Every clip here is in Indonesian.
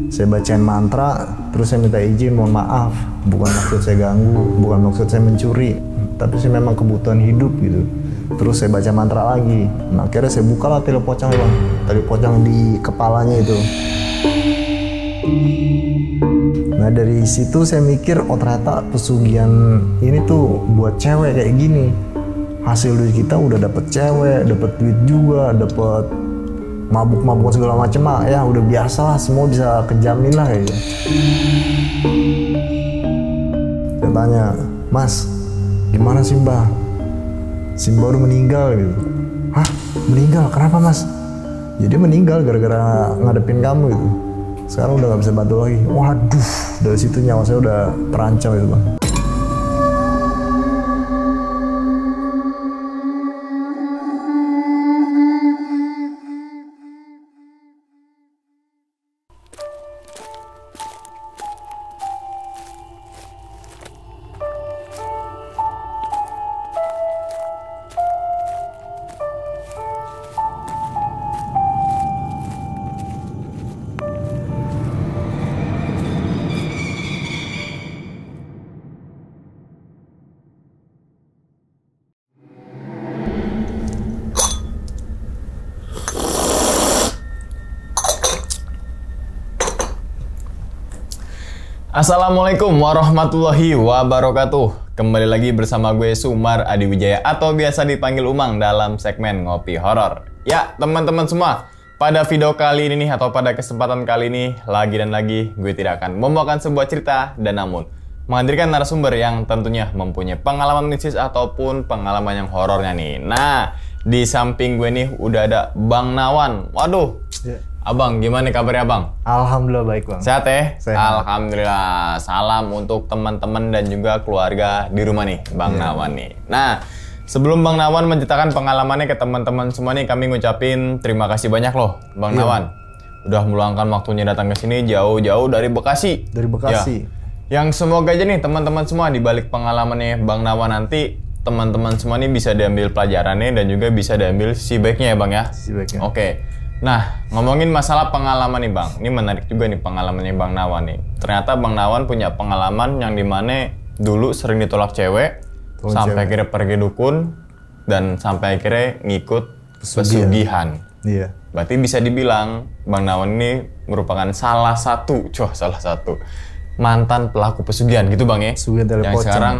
Saya bacain mantra, terus saya minta izin, mohon maaf, bukan maksud saya ganggu, bukan maksud saya mencuri, tapi saya memang kebutuhan hidup gitu. Terus saya baca mantra lagi. Nah, akhirnya saya bukalah tali pocong bang, tali pocong di kepalanya itu. Nah dari situ saya mikir, oh ternyata pesugihan ini tuh buat cewek kayak gini. Hasil duit kita udah dapet cewek, dapet duit juga, dapet mabuk-mabuk segala macem lah, ya udah biasa lah, semua bisa kejamin lah kayaknya. Saya tanya, Mas, gimana sih mbak? Si mbak udah meninggal gitu. Hah? Meninggal? Kenapa mas? Ya dia meninggal gara-gara ngadepin kamu gitu. Sekarang udah gak bisa bantu lagi. Waduh, dari situ nyawa saya udah terancam itu bang. Assalamualaikum warahmatullahi wabarakatuh. Kembali lagi bersama gue Sumar Adi Wijaya atau biasa dipanggil Umang dalam segmen Ngopi Horor. Ya teman-teman semua, pada video kali ini nih atau pada kesempatan kali ini lagi dan lagi gue tidak akan membawakan sebuah cerita dan namun menghadirkan narasumber yang tentunya mempunyai pengalaman mistis ataupun pengalaman yang horornya nih. Nah di samping gue nih udah ada Bang Nawan. Waduh. Yeah. Abang, gimana kabarnya Bang? Alhamdulillah baik Bang. Sehat ya? Sehat. Alhamdulillah. Salam untuk teman-teman dan juga keluarga di rumah nih, Bang Nawan nih. Nah, sebelum Bang Nawan menceritakan pengalamannya ke teman-teman semua nih, kami ngucapin terima kasih banyak loh, Bang Nawan. Udah meluangkan waktunya datang ke sini jauh-jauh dari Bekasi. Dari Bekasi. Ya. Yang semoga aja nih teman-teman semua di balik pengalamannya Bang Nawan nanti, teman-teman semua nih bisa diambil pelajarannya dan juga bisa diambil si baiknya ya Bang ya. Si baiknya. Oke. Nah, ngomongin masalah pengalaman nih Bang, ini menarik juga nih pengalamannya Bang Nawan nih. Ternyata Bang Nawan punya pengalaman yang dimana dulu sering ditolak cewek, sampai akhirnya pergi dukun, dan sampai akhirnya ngikut pesugihan. Iya. Berarti bisa dibilang Bang Nawan ini merupakan salah satu mantan pelaku pesugihan gitu Bang ya? Pesugihan tali yang pocong. Sekarang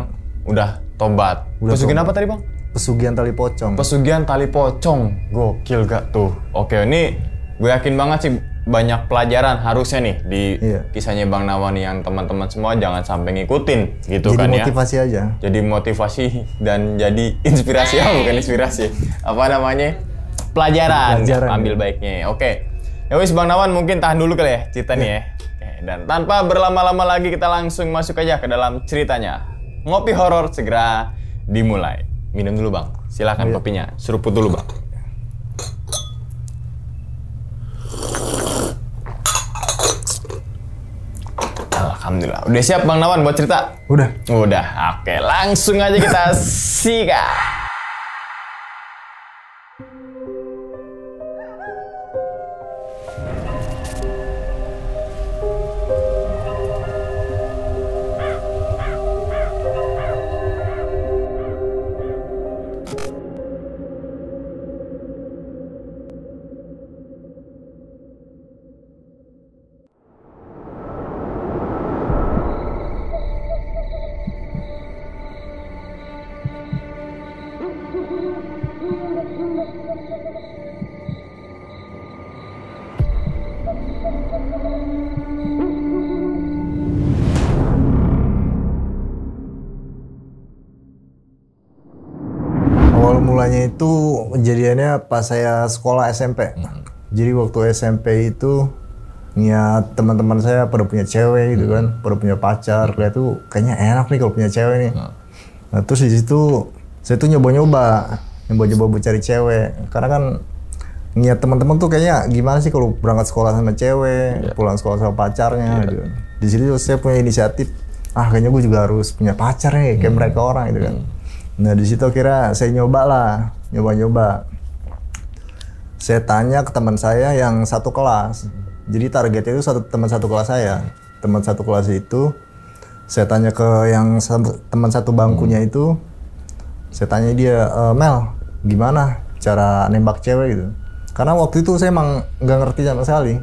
udah tobat. Pesugihan apa tadi Bang? Pesugihan tali pocong. Pesugihan tali pocong, gokil gak tuh? Oke, ini gue yakin banget sih banyak pelajaran harusnya nih di kisahnya Bang Nawan yang teman-teman semua jangan sampai ngikutin gitu jadi kan ya. Jadi motivasi aja. Jadi motivasi dan jadi inspirasi, bukan inspirasi. Apa namanya? Pelajaran ambil baiknya. Oke. Ya wis Bang Nawan mungkin tahan dulu kali ya cerita nih ya. Oke, dan tanpa berlama-lama lagi kita langsung masuk aja ke dalam ceritanya. Ngopi horor segera dimulai. Minum dulu Bang, silakan kopinya, seruput dulu Bang. Alhamdulillah, udah siap Bang Nawan buat cerita? Udah. Oke, langsung aja kita sikat. Awal mulanya itu kejadiannya pas saya sekolah SMP. Jadi waktu SMP itu niat teman-teman saya pada punya cewek gitu kan, pada punya pacar. Kayak tuh kayaknya enak nih kalau punya cewek nih. Nah terus di situ saya tuh nyoba-nyoba buat cari cewek. Karena kan niat teman-teman tuh kayaknya gimana sih kalau berangkat sekolah sama cewek, pulang sekolah sama pacarnya gitu. Di situ saya punya inisiatif, kayaknya gue juga harus punya pacar nih kayak mereka orang gitu kan. Nah di situ akhirnya saya nyoba. Saya tanya ke teman saya yang satu kelas, Jadi targetnya itu teman satu kelas saya. Teman satu kelas itu, saya tanya ke yang teman satu bangkunya itu, saya tanya dia, Mel, gimana cara nembak cewek gitu? Karena waktu itu saya emang nggak ngerti sama sekali.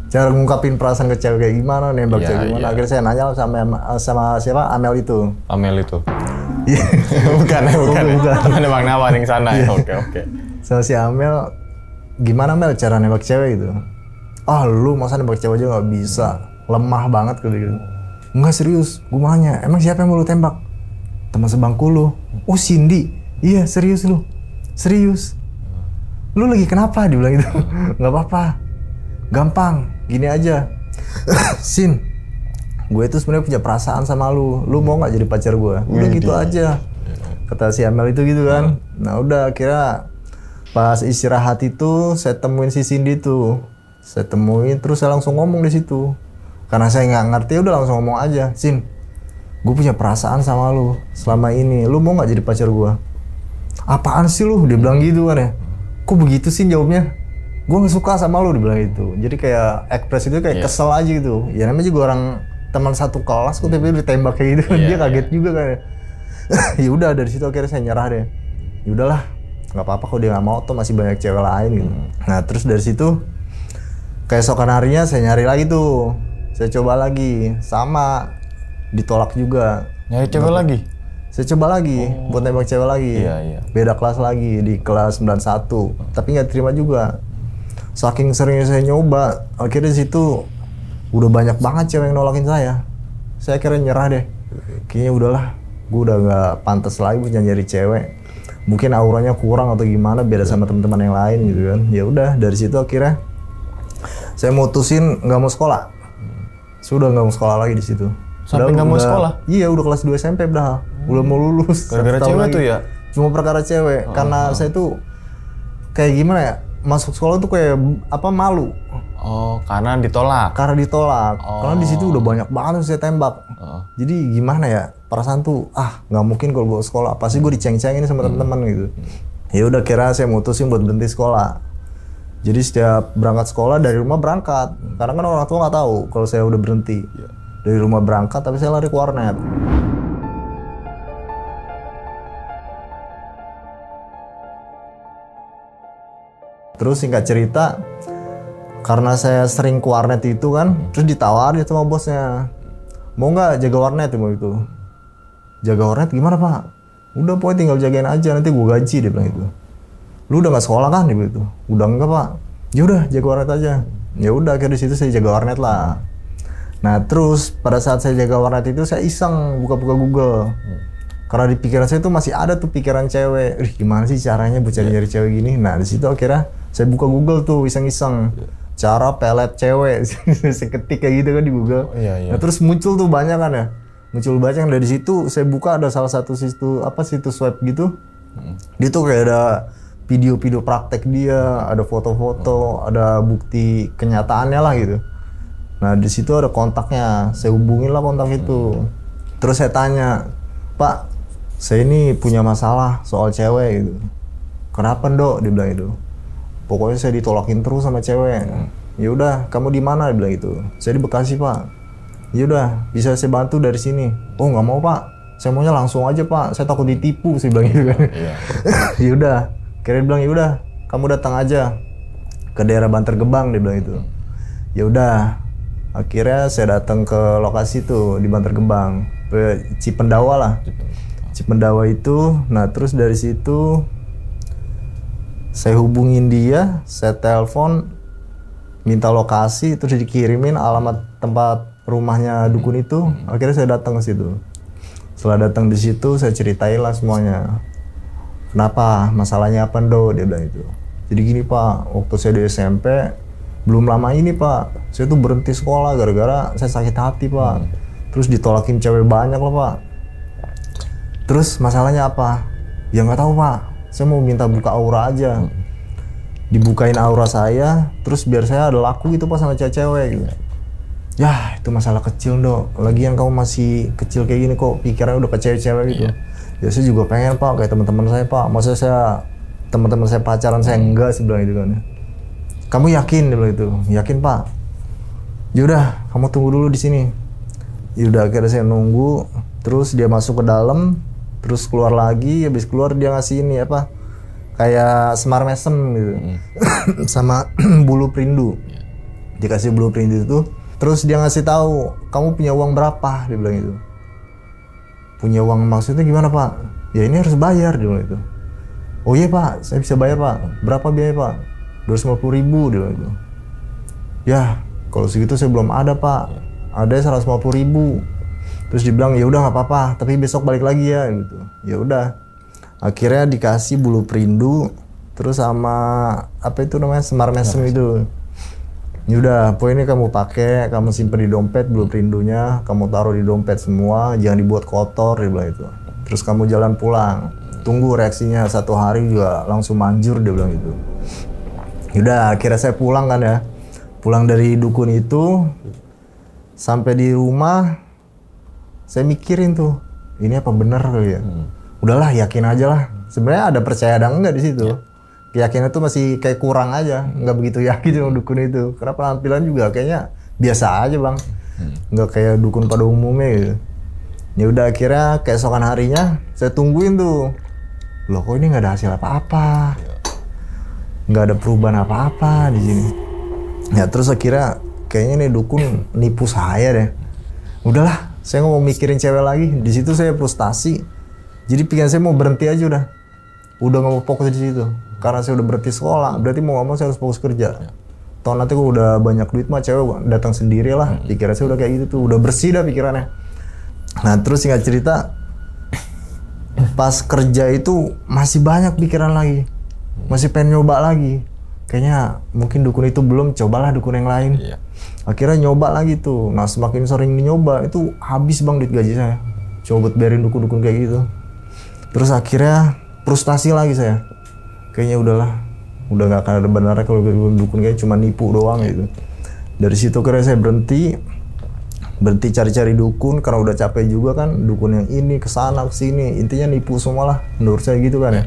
Cara ngungkapin perasaan ke cewek kayak gimana, nembak cewek gimana. Akhirnya saya nanya sama siapa? Amel itu. Amel itu? bukan. Nembak nama yang sana ya, oke. Sama si Amel, gimana Mel cara nembak cewek gitu? Ah lu masa nembak cewek aja nggak bisa, lemah banget gitu. Enggak serius, gue nanya, emang siapa yang mau lu tembak? Teman sebangku lu. Oh Cindy, iya serius lu, serius. Lu lagi kenapa? Dia bilang gitu. Nggak apa-apa, gampang, gini aja. Sin, gue itu sebenarnya punya perasaan sama lu mau nggak jadi pacar gue? Udah gitu aja. Kata si Amel itu gitu kan. Nah udah kira pas istirahat itu saya temuin si Cindy tuh. Saya temuin terus saya langsung ngomong di situ. Karena saya nggak ngerti udah langsung ngomong aja. Sin, gue punya perasaan sama lu selama ini. Lu mau nggak jadi pacar gue? Apaan sih lu? Dia bilang gitu kan ya. Kok begitu sih jawabnya? Gue nggak suka sama lu, dia bilang gitu. Jadi kayak ekspres itu kayak kesel aja gitu. Ya namanya juga orang teman satu kelas kok tapi ditembak kayak gitu kan. Dia kaget juga kan. Ya udah dari situ akhirnya saya nyerah deh. Ya udahlah, nggak apa-apa kalau dia nggak mau tuh masih banyak cewek lain gitu. Nah terus dari situ keesokan harinya saya nyari lagi tuh. Saya coba lagi, sama ditolak juga. Nyari cewek lagi? Saya coba lagi buat nembak cewek lagi. Beda kelas lagi di kelas 91. Tapi nggak terima juga. Saking seringnya saya nyoba, akhirnya di situ udah banyak banget cewek yang nolakin saya. Saya akhirnya nyerah deh. Kayaknya udahlah, gue udah nggak pantas lagi punya nyari cewek. Mungkin auranya kurang atau gimana, beda sama teman-teman yang lain gitu kan. Ya udah dari situ akhirnya saya mutusin nggak mau sekolah. Sudah nggak mau sekolah lagi di situ. Sampai nggak mau sekolah? Iya udah kelas 2 SMP udah mau lulus. Gara-gara cewek tuh ya? Cuma perkara cewek. Karena saya tuh kayak gimana ya? Masuk sekolah tuh kayak malu. Oh, karena ditolak. Karena di situ udah banyak banget saya tembak. Jadi gimana ya? Perasaan tuh nggak mungkin kalau gue sekolah. Pasti gue diceng-cengin sama teman-teman gitu. Ya udah kira saya mutusin buat berhenti sekolah. Jadi setiap berangkat sekolah dari rumah berangkat. Karena kan orang tua nggak tahu kalau saya udah berhenti. Dari rumah berangkat tapi saya lari ke warnet. Terus singkat cerita, karena saya sering ke warnet itu kan, terus ditawarin sama bosnya, mau nggak jaga warnet itu? Jaga warnet gimana pak? Udah pokoknya tinggal jagain aja, nanti gue gaji, dia bilang itu. Lu udah nggak sekolah kan? Dia bilang itu. Udah enggak pak. Ya udah jaga warnet aja. Ya udah akhirnya di situ saya jaga warnet lah. Nah terus pada saat saya jaga warnet itu saya iseng buka-buka Google. Karena di pikiran saya tuh masih ada tuh pikiran cewek. Gimana sih caranya buat cari cewek gini? Nah di situ akhirnya saya buka Google tuh iseng-iseng. Cara pelet cewek. Saya ketik kayak gitu kan di Google. Nah terus muncul tuh banyak kan ya. Muncul banyak dari situ saya buka ada salah satu situs web gitu. Dia tuh kayak ada video-video praktek dia, ada foto-foto, ada bukti kenyataannya lah gitu. Nah di situ ada kontaknya, saya hubungin lah kontak itu. Terus saya tanya, Pak, saya ini punya masalah soal cewek gitu. Kenapa Dok? Dia bilang itu. Pokoknya saya ditolakin terus sama cewek. Ya udah, kamu di mana? Dia bilang itu. Saya di Bekasi Pak. Ya udah, bisa saya bantu dari sini. Oh nggak mau Pak, saya maunya langsung aja Pak. Saya takut ditipu, saya bilang gitu kan. Ya udah, kira dia bilang ya udah, kamu datang aja ke daerah Bantar Gebang, dia bilang itu. Ya udah. Akhirnya saya datang ke lokasi tuh di Bantar Gebang, Cipendawa lah. Cipendawa itu, nah terus dari situ saya hubungin dia, saya telepon, minta lokasi, terus dikirimin alamat tempat rumahnya dukun itu. Akhirnya saya datang ke situ. Setelah datang di situ, saya ceritain lah semuanya. Kenapa? Masalahnya apa Ndo? Dia bilang itu. Jadi gini Pak, waktu saya di SMP, belum lama ini Pak, saya tuh berhenti sekolah gara-gara saya sakit hati Pak. Terus ditolakin cewek banyak loh Pak. Terus masalahnya apa? Ya nggak tahu Pak. Saya mau minta buka aura aja. Dibukain aura saya, terus biar saya ada laku gitu Pak sama cewek-cewek gitu. Ya itu masalah kecil Dok. Lagian kamu masih kecil kayak gini kok pikirannya udah ke cewek-cewek gitu. Ya saya juga pengen Pak kayak teman-teman saya Pak. Maksudnya saya teman-teman saya pacaran saya enggak sih bilang gitu kan. Kamu yakin? Dia bilang itu. Yakin Pak. Yaudah, kamu tunggu dulu di sini. Yaudah, akhirnya saya nunggu. Terus dia masuk ke dalam, terus keluar lagi. Habis keluar dia ngasih ini apa? Kayak semar mesem gitu, sama bulu perindu. Dikasih bulu perindu itu. Terus dia ngasih tahu, kamu punya uang berapa? Dia bilang itu. Punya uang maksudnya gimana Pak? Ya ini harus bayar, dia bilang itu. Oh iya Pak, saya bisa bayar Pak. Berapa biaya Pak? 250.000, dia bilang itu. Ya, kalau segitu saya belum ada Pak. Ada 150.000. Terus dibilang ya udah nggak apa-apa, tapi besok balik lagi ya gitu. Ya udah. Akhirnya dikasih bulu perindu, terus sama apa itu namanya semar mesem itu. Yaudah, poinnya kamu pakai, kamu simpen di dompet bulu perindunya, kamu taruh di dompet semua, jangan dibuat kotor, dia bilang itu. Terus kamu jalan pulang, tunggu reaksinya 1 hari juga langsung manjur, dia bilang gitu. Yaudah, akhirnya saya pulang kan ya, pulang dari dukun itu, sampai di rumah, saya mikirin tuh, ini apa bener kali ya? Udahlah, yakin aja lah. Sebenarnya ada percaya ada enggak di situ. Keyakinan itu masih kayak kurang aja, nggak begitu yakin sama dukun itu. Karena penampilan juga kayaknya biasa aja bang, nggak kayak dukun pada umumnya gitu. Ya udah akhirnya keesokan harinya saya tungguin tuh, loh kok ini nggak ada hasil apa-apa, nggak ada perubahan apa-apa di sini. Ya terus akhirnya kayaknya nih dukun nipu saya deh. Udahlah, saya nggak mau mikirin cewek lagi. Di situ saya frustasi, jadi pikiran saya mau berhenti aja udah nggak mau fokus di situ. Karena saya udah berhenti sekolah, berarti mau nggak mau saya harus fokus kerja. Toh nanti gue udah banyak duit mah cewek datang sendiri lah. Pikiran saya udah kayak gitu tuh, udah bersih dah pikirannya. Nah terus singkat cerita, pas kerja itu masih banyak pikiran lagi, masih pengen nyoba lagi. Kayaknya mungkin dukun itu belum, cobalah dukun yang lain. Akhirnya nyoba lagi tuh. Nah semakin sering nyoba itu habis bang duit gaji saya. Coba buat bayarin dukun-dukun kayak gitu. Terus akhirnya frustasi lagi saya. Kayaknya udahlah, udah nggak akan ada benarnya kalau dukun kayak cuma nipu doang gitu. Dari situ kira saya berhenti cari-cari dukun karena udah capek juga kan, dukun yang ini kesana kesini, intinya nipu semua lah menurut saya gitu kan ya.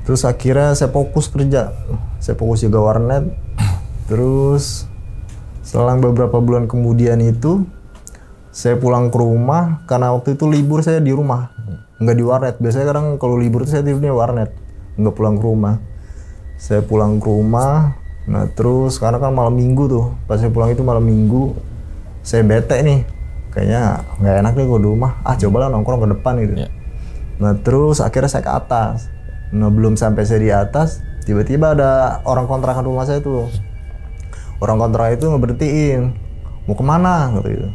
Terus akhirnya saya fokus kerja, saya fokus juga warnet. Terus selang beberapa bulan kemudian itu saya pulang ke rumah karena waktu itu libur saya di rumah, nggak di warnet. Biasanya kadang kalau libur itu saya tidurnya warnet, nggak pulang ke rumah. Saya pulang ke rumah, nah terus karena kan malam minggu tuh, pas saya pulang itu malam minggu, saya bete nih, kayaknya nggak enak nih gue di rumah, cobalah nongkrong ke depan gitu. Nah terus akhirnya saya ke atas. Nah belum sampai saya di atas, tiba-tiba ada orang kontrakan rumah saya tuh. Orang kontrakan itu ngeberhentiin, mau kemana gitu.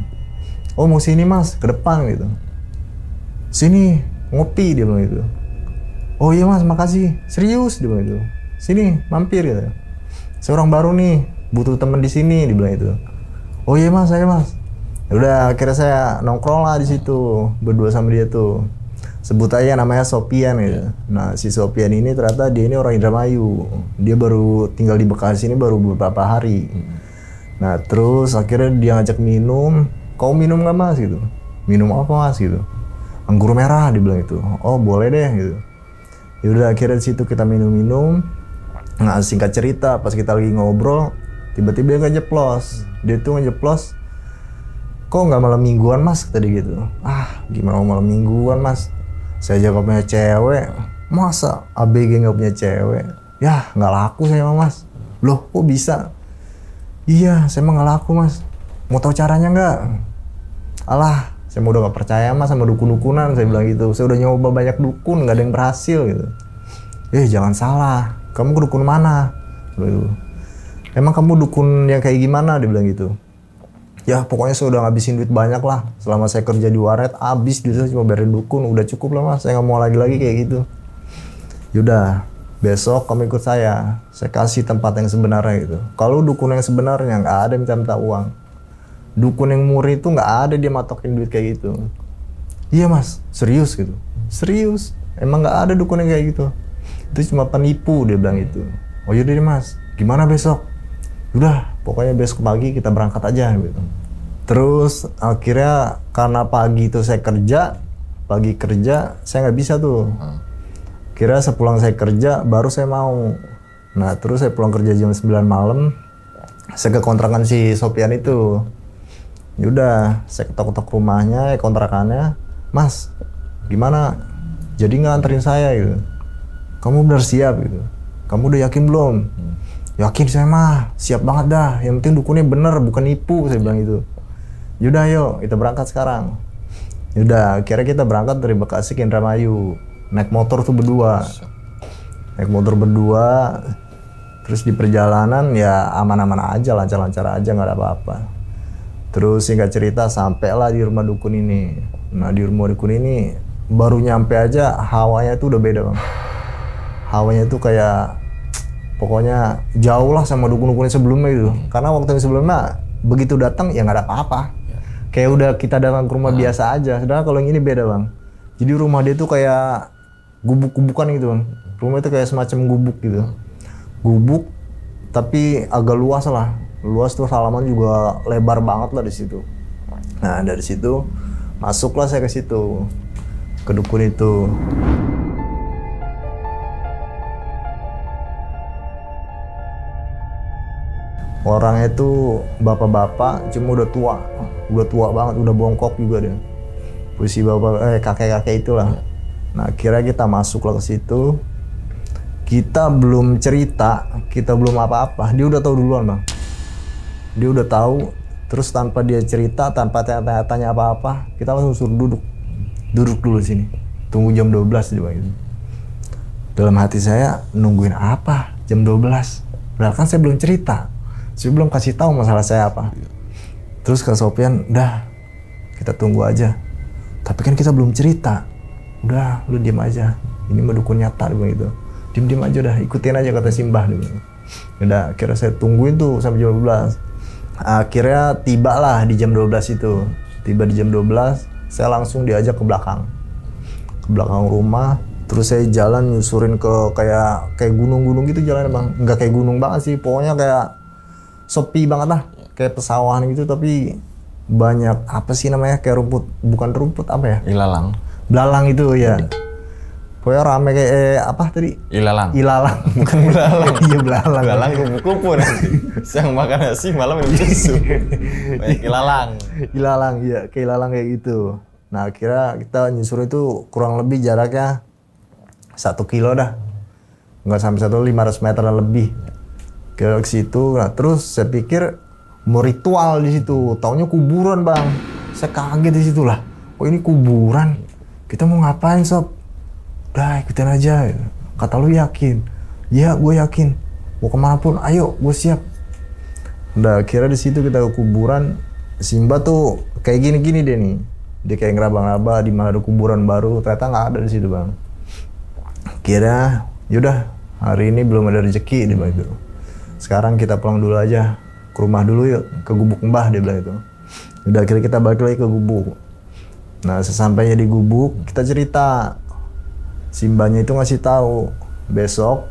Oh mau sini mas, ke depan gitu. Sini ngopi, dia bilang gitu. Oh iya mas, makasih. Serius, dia bilang itu. Sini, mampir gitu. Saya orang baru nih, butuh temen di sini, dia bilang itu. Oh iya mas, saya mas. Udah, akhirnya saya nongkrong lah di situ, berdua sama dia tuh. Sebut aja namanya Sopian gitu. Nah si Sopian ini ternyata dia ini orang Indramayu. Dia baru tinggal di Bekasi ini baru beberapa hari. Nah terus akhirnya dia ngajak minum. Kau minum nggak mas gitu? Minum apa mas gitu? Anggur merah, dia bilang itu. Oh boleh deh gitu. Yaudah akhirnya di situ kita minum-minum. Nah singkat cerita pas kita lagi ngobrol, tiba-tiba dia ngejeplos. Dia tuh ngejeplos, kok nggak malam mingguan mas? Tadi gitu. Gimana malam mingguan mas? Saya aja gak punya cewek. Masa ABG nggak punya cewek? Ya nggak laku saya mas. Loh kok bisa? Iya saya emang nggak laku mas. Mau tahu caranya nggak? Alah saya udah gak percaya mas sama dukun-dukunan, saya bilang gitu. Saya udah nyoba banyak dukun, gak ada yang berhasil gitu. Jangan salah, kamu ke dukun mana? Gitu. Emang kamu dukun yang kayak gimana? Dia bilang gitu. Ya pokoknya saya udah ngabisin duit banyak lah. Selama saya kerja di warnet, habis duit saya cuma bayarin dukun. Udah cukup lah mas, saya gak mau lagi kayak gitu. Yaudah, besok kamu ikut saya kasih tempat yang sebenarnya gitu. Kalau dukun yang sebenarnya gak ada minta-minta uang. Dukun yang murni itu nggak ada dia matokin duit kayak gitu. Iya mas, serius gitu. Serius, emang nggak ada dukun yang kayak gitu. Itu cuma penipu, dia bilang gitu. Oh yaudah deh mas, gimana besok? Udah, pokoknya besok pagi kita berangkat aja gitu. Terus akhirnya karena pagi itu saya kerja, pagi kerja saya nggak bisa tuh. Kira sepulang saya kerja baru saya mau. Nah terus saya pulang kerja jam 9 malam. Saya ke kontrakan si Sopian itu. Yaudah, saya ketok-ketok rumahnya, kontrakannya. Mas, gimana? Jadi nggak anterin saya gitu? Kamu benar siap gitu? Kamu udah yakin belum? Yakin saya mah, siap banget dah. Yang penting dukunnya bener, bukan nipu, saya bilang gitu. Yaudah yuk, kita berangkat sekarang. Yaudah, akhirnya kita berangkat dari Bekasi ke Indramayu. Naik motor tuh berdua. Naik motor berdua, terus di perjalanan ya aman-aman aja, lancar-lancar aja, nggak ada apa-apa. Terus singkat cerita sampailah di rumah dukun ini. Nah di rumah dukun ini baru nyampe aja hawanya tuh udah beda bang. Hawanya tuh kayak pokoknya jauh lah sama dukun-dukun sebelumnya gitu. Karena waktu yang sebelumnya begitu datang ya nggak ada apa-apa. Kayak udah kita datang ke rumah biasa aja. Sedangkan kalau yang ini beda bang. Jadi rumah dia tuh kayak gubuk-gubukan gitu bang. Rumah itu kayak semacam gubuk gitu. Gubuk tapi agak luas lah. Luas tuh halaman juga lebar banget lah di situ. Nah dari situ masuklah saya ke situ, ke dukun itu. Orangnya itu bapak-bapak, cuma udah tua banget, udah bongkok juga deh. Posisi bapak, kakek-kakek itulah. Nah kira kita masuklah ke situ. Kita belum cerita, kita belum apa-apa, dia udah tahu duluan bang. Dia udah tahu, terus tanpa dia cerita, tanpa tanya apa-apa, kita langsung suruh duduk dulu sini, tunggu jam 12 juga gitu. Dalam hati saya nungguin apa jam 12, padahal kan saya belum cerita, saya belum kasih tahu masalah saya apa. Terus kata Sopian, udah kita tunggu aja, tapi kan kita belum cerita. Udah lu diem aja, ini mah dukun nyata gitu. Diem aja dah, ikutin aja kata Simbah gitu. Udah akhirnya saya tungguin tuh sampai jam 12. Akhirnya tiba lah di jam 12 itu. Tiba di jam 12, saya langsung diajak ke belakang rumah. Terus saya jalan nyusurin ke kayak gunung-gunung gitu jalan bang. Nggak kayak gunung banget sih, pokoknya kayak sepi banget lah. Kayak pesawahan gitu tapi banyak apa sih namanya, kayak rumput, bukan rumput apa ya? Ilalang. Belalang itu ya. Pokoknya rame kayak apa tadi? Ilalang, bukan belalang. Iya belalang. Ilalang kupu-kupu nanti. Siang makan nasi, malam minum susu. Banyak ilalang. Ilalang, iya, kayak ilalang kayak gitu. Nah, akhirnya kita nyusur itu kurang lebih jaraknya 1 kilo dah. Nggak sampai 500 meter lebih. Ke situ, nah terus saya pikir mau ritual di situ. Taunya kuburan bang. Saya kaget di situ lah. Oh ini kuburan. Kita mau ngapain sob? Udah ikutin aja, kata lu yakin? Ya gue yakin, mau kemana pun ayo gue siap. Udah akhirnya di situ kita ke kuburan. Simba tuh kayak gini-gini deh nih, dia kayak ngeraba-ngeraba di mana ada kuburan baru, ternyata nggak ada di situ bang. Akhirnya yaudah hari ini belum ada rezeki dia bilang itu. Sekarang kita pulang dulu aja, ke rumah dulu yuk, ke gubuk mbah dia bilang itu. Udah akhirnya kita balik lagi ke gubuk. Nah sesampainya di gubuk kita cerita. Simbanya itu ngasih tahu, besok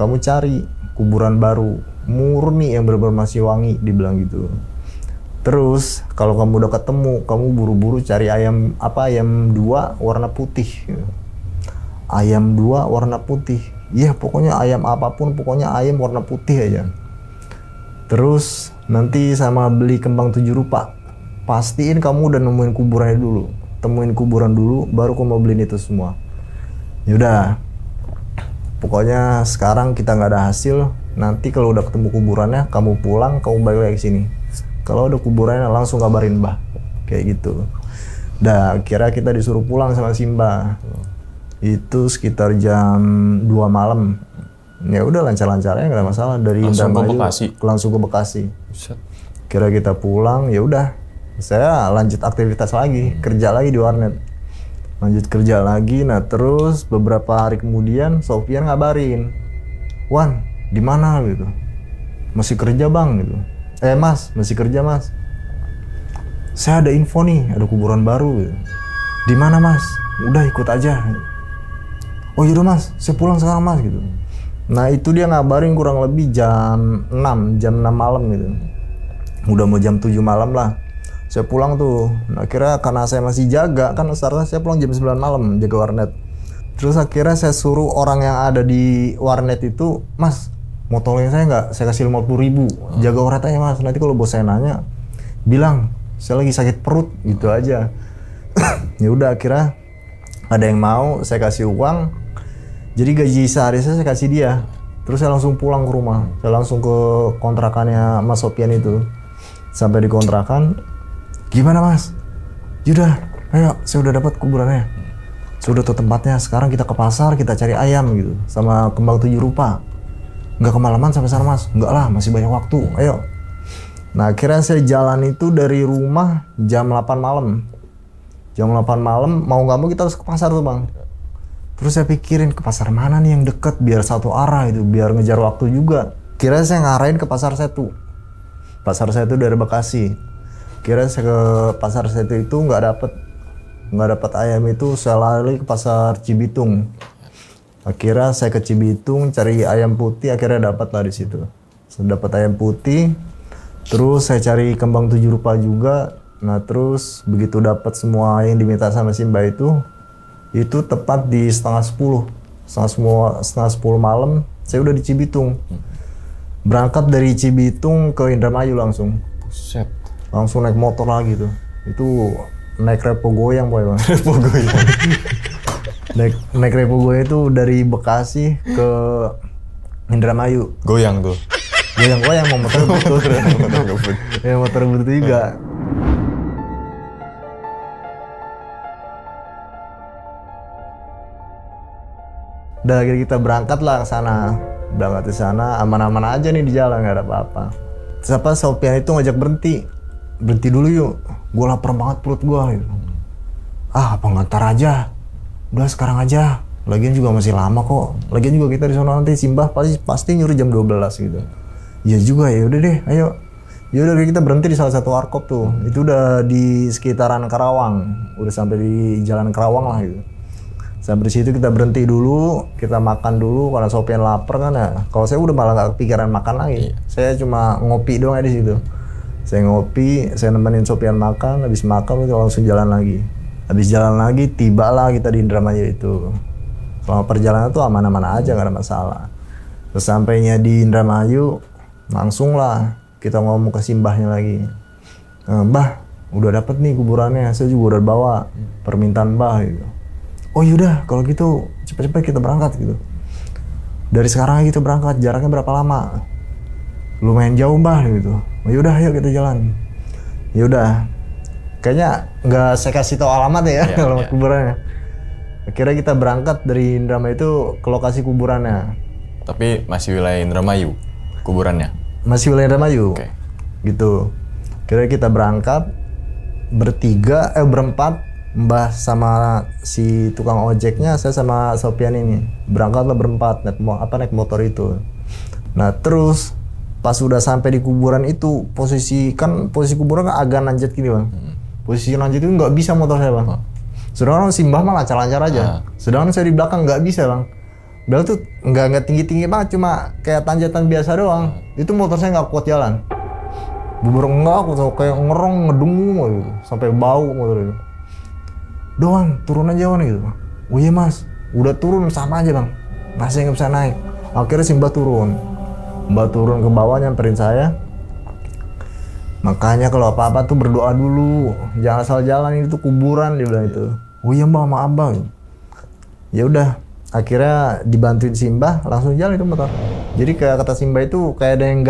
kamu cari kuburan baru, murni yang benar-benar masih wangi, dibilang gitu. Terus kalau kamu udah ketemu, kamu buru-buru cari ayam 2 warna putih. Ayam 2 warna putih. Iya pokoknya ayam apapun, pokoknya ayam warna putih aja. Terus nanti sama beli kembang 7 rupa. Pastiin kamu udah nemuin kuburannya dulu. Temuin kuburan dulu, baru kamu beliin itu semua. Yaudah, pokoknya sekarang kita nggak ada hasil. Nanti kalau udah ketemu kuburannya, kamu pulang, kamu balik lagi ke sini. Kalau udah kuburannya langsung kabarin mbah, kayak gitu. Dah, kira kita disuruh pulang sama Simba. Itu sekitar jam 2 malam. Ya udah lancar-lancarnya nggak ada masalah dari Indramayu langsung ke Bekasi. Kira kita pulang, ya udah. Saya lanjut aktivitas lagi, kerja lagi di warnet. Lanjut kerja lagi, nah terus beberapa hari kemudian Sofian ngabarin, Wan, di mana gitu? Masih kerja bang gitu. Mas, masih kerja mas. Saya ada info nih, ada kuburan baru gitu. Di mana mas? Udah ikut aja. Oh yaudah mas, saya pulang sekarang mas gitu. Nah itu dia ngabarin kurang lebih jam 6 malam gitu. Udah mau jam 7 malam lah. Saya pulang tuh, nah, akhirnya karena saya masih jaga, kan startnya saya pulang jam 9 malam, jaga warnet. Terus akhirnya saya suruh orang yang ada di warnet itu, mas, Motornya saya nggak, saya kasih 50.000. Jaga orangnya mas, nanti kalau bos saya nanya, bilang saya lagi sakit perut gitu aja. Ya udah akhirnya ada yang mau, saya kasih uang. Jadi gaji sehari saya kasih dia. Terus saya langsung pulang ke rumah. Saya langsung ke kontrakannya Mas Sopian itu. Sampai di kontrakan, gimana mas? Yaudah, ayo saya udah dapat kuburannya. Sudah tuh tempatnya, sekarang kita ke pasar, kita cari ayam gitu. Sama kembang 7 rupa. Nggak kemalaman sampai sana mas? Nggak lah, masih banyak waktu, ayo. Nah akhirnya saya jalan itu dari rumah jam 8 malam. Jam 8 malam, mau nggak mau kita harus ke pasar tuh bang. Terus saya pikirin ke pasar mana nih yang deket biar satu arah itu, biar ngejar waktu juga. Kira saya ngarahin ke pasar Setu. Pasar Setu dari Bekasi. Kira saya ke pasar Setu itu nggak dapet ayam itu, saya lari ke pasar Cibitung. Akhirnya saya ke Cibitung cari ayam putih, akhirnya dapat lah di situ. Saya dapat ayam putih, terus saya cari kembang 7 rupa juga. Nah terus begitu dapat semua yang diminta sama Simba itu tepat di setengah 10 malam saya udah di Cibitung. Berangkat dari Cibitung ke Indramayu langsung. Buset. Langsung naik motor lagi tuh. Itu naik repo goyang boy bang. Repo goyang. naik repo goyang itu dari Bekasi ke Indramayu. Goyang tuh. Goyang mau motor butut. Ya motor butut juga. Udah akhirnya kita berangkat lah ke sana. Berangkat ke sana aman-aman aja nih di jalan, nggak ada apa-apa. Siapa Sopian itu ngajak berhenti dulu yuk. Gue lapar banget perut gue. Gitu. Ah apa ngantar aja. Udah sekarang aja. Lagian juga masih lama kok. Lagian juga kita di sana nanti Simbah pasti nyuruh jam 12 gitu. Iya juga ya udah deh, ayo. Ya udah kita berhenti di salah satu warkop tuh. Itu udah di sekitaran Karawang. Udah sampai di jalan Karawang lah gitu. Sampai di situ kita berhenti dulu, kita makan dulu karena Sopian lapar kan ya. Kalau saya udah malah nggak kepikiran makan lagi. Saya cuma ngopi doang di situ. Saya ngopi, saya nemenin Sopian makan, habis makan itu langsung jalan lagi. Habis jalan lagi, tibalah kita di Indramayu itu. Selama perjalanan tuh aman-aman aja, nggak ada masalah. Terus sampainya di Indramayu, langsung lah kita ngomong ke Simbahnya lagi. Mbah, udah dapet nih kuburannya, saya juga udah bawa permintaan Mbah gitu. Oh yaudah, kalau gitu cepet-cepet kita berangkat gitu. Dari sekarang kita berangkat, jaraknya berapa lama? Lumayan jauh Mbah gitu. Oh yaudah, ayo kita jalan. Yaudah, kayaknya nggak saya kasih tahu alamat ya, alamat kuburannya. Akhirnya kita berangkat dari Indramayu itu ke lokasi kuburannya. Tapi masih wilayah Indramayu kuburannya? Masih wilayah Indramayu. Oke. Gitu. Akhirnya kita berangkat berempat. Mbah sama si tukang ojeknya, saya sama Sopian ini berangkatlah berempat naik motor itu. Nah terus pas udah sampai di kuburan itu posisi kuburan kan agak nanjak gini bang. Posisi nanjak itu nggak bisa motor saya bang. Sedangkan si Mbah malah lancar aja. Sedangkan saya di belakang nggak bisa bang. Belakang tuh nggak tinggi banget, cuma kayak tanjatan biasa doang. Itu motor saya nggak kuat jalan. Beberapa aku kayak ngerong ngedengu gitu, sampai bau motor itu. Doang, turun aja kan gitu. Oh iya mas, udah turun sama aja bang. Masih nggak bisa naik. Akhirnya si Mbak turun. Mbak turun ke bawah nyamperin saya. Makanya kalau apa-apa tuh berdoa dulu. Jangan asal jalan, itu kuburan dia bilang itu. Oh iya mbak, maaf bang. Ya udah, akhirnya dibantuin si Mbak, langsung jalan itu motor. Jadi kayak kata si Mbak itu kayak ada yang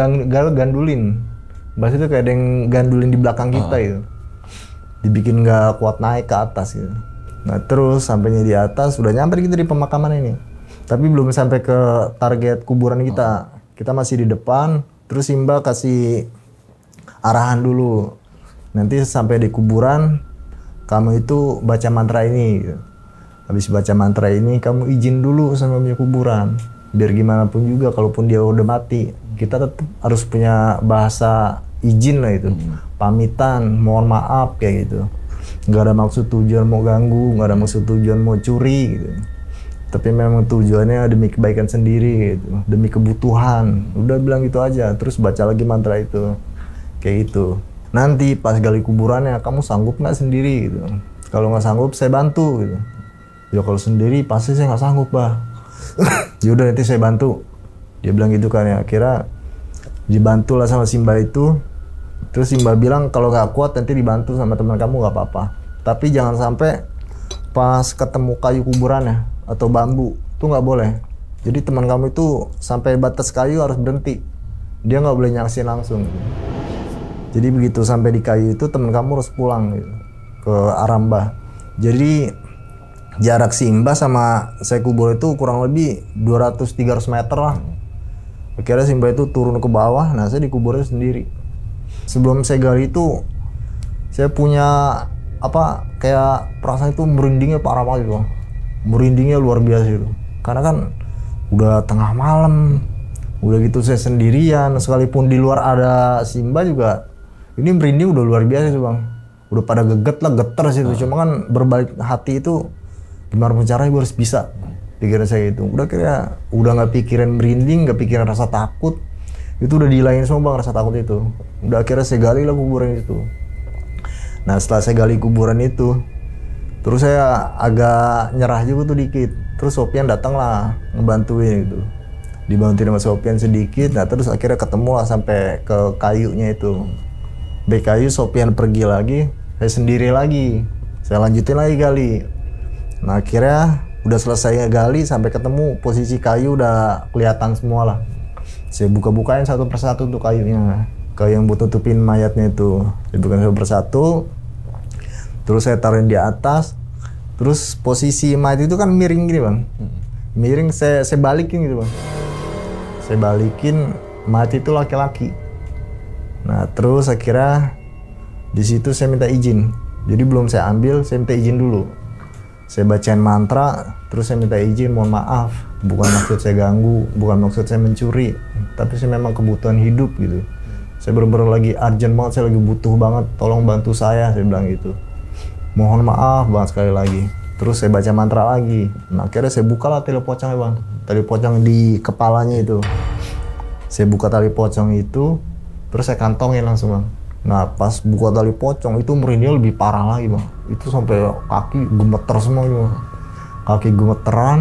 gandulin. Bahasa itu kayak ada yang gandulin di belakang kita gitu. Dibikin nggak kuat naik ke atas gitu. Nah terus sampainya di atas, udah nyampe kita di pemakaman ini. Tapi belum sampai ke target kuburan kita. Kita masih di depan, terus Simba kasih arahan dulu. Nanti sampai di kuburan, kamu itu baca mantra ini. Gitu. Habis baca mantra ini, kamu izin dulu sama punya kuburan. Biar gimana pun juga, kalaupun dia udah mati, kita tetap harus punya bahasa izin lah itu. Pamitan, mohon maaf kayak gitu. Nggak ada maksud tujuan mau ganggu, nggak ada maksud tujuan mau curi gitu. Tapi memang tujuannya demi kebaikan sendiri gitu, demi kebutuhan. Udah bilang gitu aja, terus baca lagi mantra itu. Kayak gitu. Nanti pas gali kuburannya, kamu sanggup nggak sendiri gitu. Kalau nggak sanggup, saya bantu gitu. Ya kalau sendiri pasti saya nggak sanggup bah. Yaudah nanti saya bantu. Dia bilang gitu kan ya, akhirnya dibantu lah sama Simba itu. Terus Simba bilang kalau nggak kuat nanti dibantu sama teman kamu nggak apa-apa. Tapi jangan sampai pas ketemu kayu kuburannya atau bambu tuh nggak boleh. Jadi teman kamu itu sampai batas kayu harus berhenti. Dia nggak boleh nyaksin langsung. Jadi begitu sampai di kayu itu teman kamu harus pulang gitu, ke Arambah. Jadi jarak Simba sama saya kubur itu kurang lebih 200-300 meter lah. Akhirnya Simba itu turun ke bawah, nah saya dikuburnya sendiri. Sebelum saya gali itu saya punya kayak perasaan itu merindingnya parah banget gitu. Merindingnya luar biasa itu. Karena kan udah tengah malam, udah gitu saya sendirian, sekalipun di luar ada Simba juga ini merinding udah luar biasa sih bang. Udah pada getar sih itu. Cuma kan berbalik hati itu gimana pun caranya gue harus bisa. Pikiran saya itu udah nggak pikiran merinding, nggak pikiran rasa takut. Itu udah dihilangin semua bang rasa takut itu. Udah akhirnya saya gali lah kuburan itu. Nah setelah saya gali kuburan itu, terus saya agak nyerah juga tuh dikit. Terus Sopian datang lah ngebantuin gitu. Dibantuin sama Sopian sedikit. Nah terus akhirnya ketemu lah sampai ke kayunya itu. Dari kayu Sopian pergi lagi, saya sendiri lagi. Saya lanjutin lagi gali. Nah akhirnya udah selesai gali sampai ketemu posisi kayu udah kelihatan semua lah. Saya buka-bukain satu persatu tuh kayunya. Kayu yang buat tutupin mayatnya itu. Saya bukain satu persatu. Terus saya taruhin di atas. Terus posisi mayat itu kan miring gini bang. Miring saya balikin gitu bang. Saya balikin mayat itu laki-laki. Nah terus akhirnya di situ saya minta izin. Jadi belum saya ambil, saya minta izin dulu. Saya bacain mantra, terus saya minta izin, mohon maaf. Bukan maksud saya ganggu, bukan maksud saya mencuri. Tapi saya memang kebutuhan hidup gitu. Saya bener-bener lagi urgent banget, saya lagi butuh banget. Tolong bantu saya bilang gitu. Mohon maaf banget sekali lagi. Terus saya baca mantra lagi. Nah akhirnya saya buka lah tali pocongnya bang. Tali pocong di kepalanya itu. Saya buka tali pocong itu. Terus saya kantongin langsung bang. Nah pas buka tali pocong itu merindingnya lebih parah lagi bang. Itu sampai kaki gemeter semua gitu bang. Kaki gemeteran.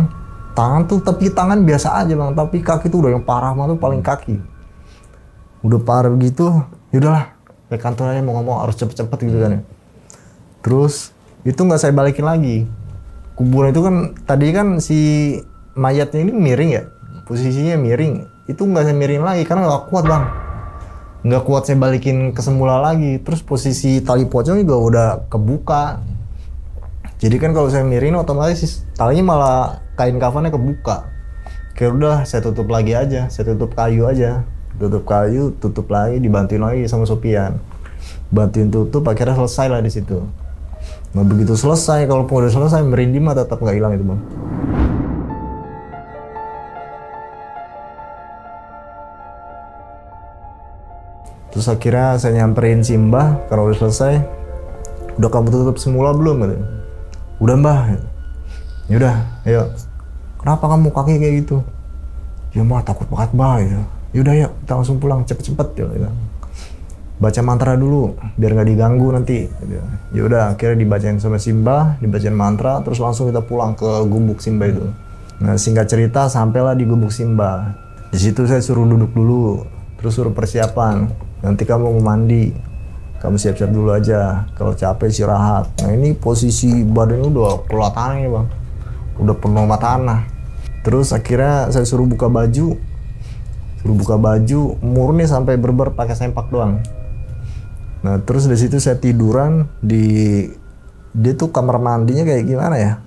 Tangan tuh, tapi tangan biasa aja bang. Tapi kaki tuh udah yang parah banget tuh paling kaki. Udah parah begitu, yaudahlah. Saya kantong aja mau ngomong harus cepet-cepet gitu kan ya. Terus itu nggak saya balikin lagi. Kuburan itu kan tadi kan si mayatnya ini miring ya. Posisinya miring. Itu nggak saya miring lagi karena nggak kuat bang. Nggak kuat saya balikin ke semula lagi. Terus posisi tali pocong juga udah kebuka. Jadi kan kalau saya miring otomatis talinya malah kain kafannya kebuka. Kayak udah saya tutup lagi aja. Saya tutup kayu aja. Tutup kayu, tutup lagi, dibantuin lagi sama Sopian. Bantuin tutup, akhirnya selesai lah di situ. Nah begitu selesai, kalau udah selesai merinding mah tetap nggak hilang itu bang. Terus akhirnya saya nyamperin Simba, karena udah selesai. Udah kamu tutup semula belum? Gitu. Udah mbah. Yaudah, ayo. Kenapa kamu kaki kayak gitu? Ya mah takut banget mbah. Gitu. Yaudah yuk, kita langsung pulang cepet-cepet. Gitu. Baca mantra dulu, biar nggak diganggu nanti. Gitu. Yaudah, akhirnya dibacain sama Simba, dibacain mantra, terus langsung kita pulang ke gubuk Simba itu. Nah singkat cerita, sampailah di gubuk Simba. Di situ saya suruh duduk dulu, terus suruh persiapan. Nanti kamu mau mandi, kamu siap-siap dulu aja. Kalau capek istirahat. Nah ini posisi badannya udah keluar tanah ya bang, udah penuh sama tanah. Terus akhirnya saya suruh buka baju, murni sampai berber pakai sempak doang. Nah terus dari situ saya tiduran di, dia tuh kamar mandinya kayak gimana ya?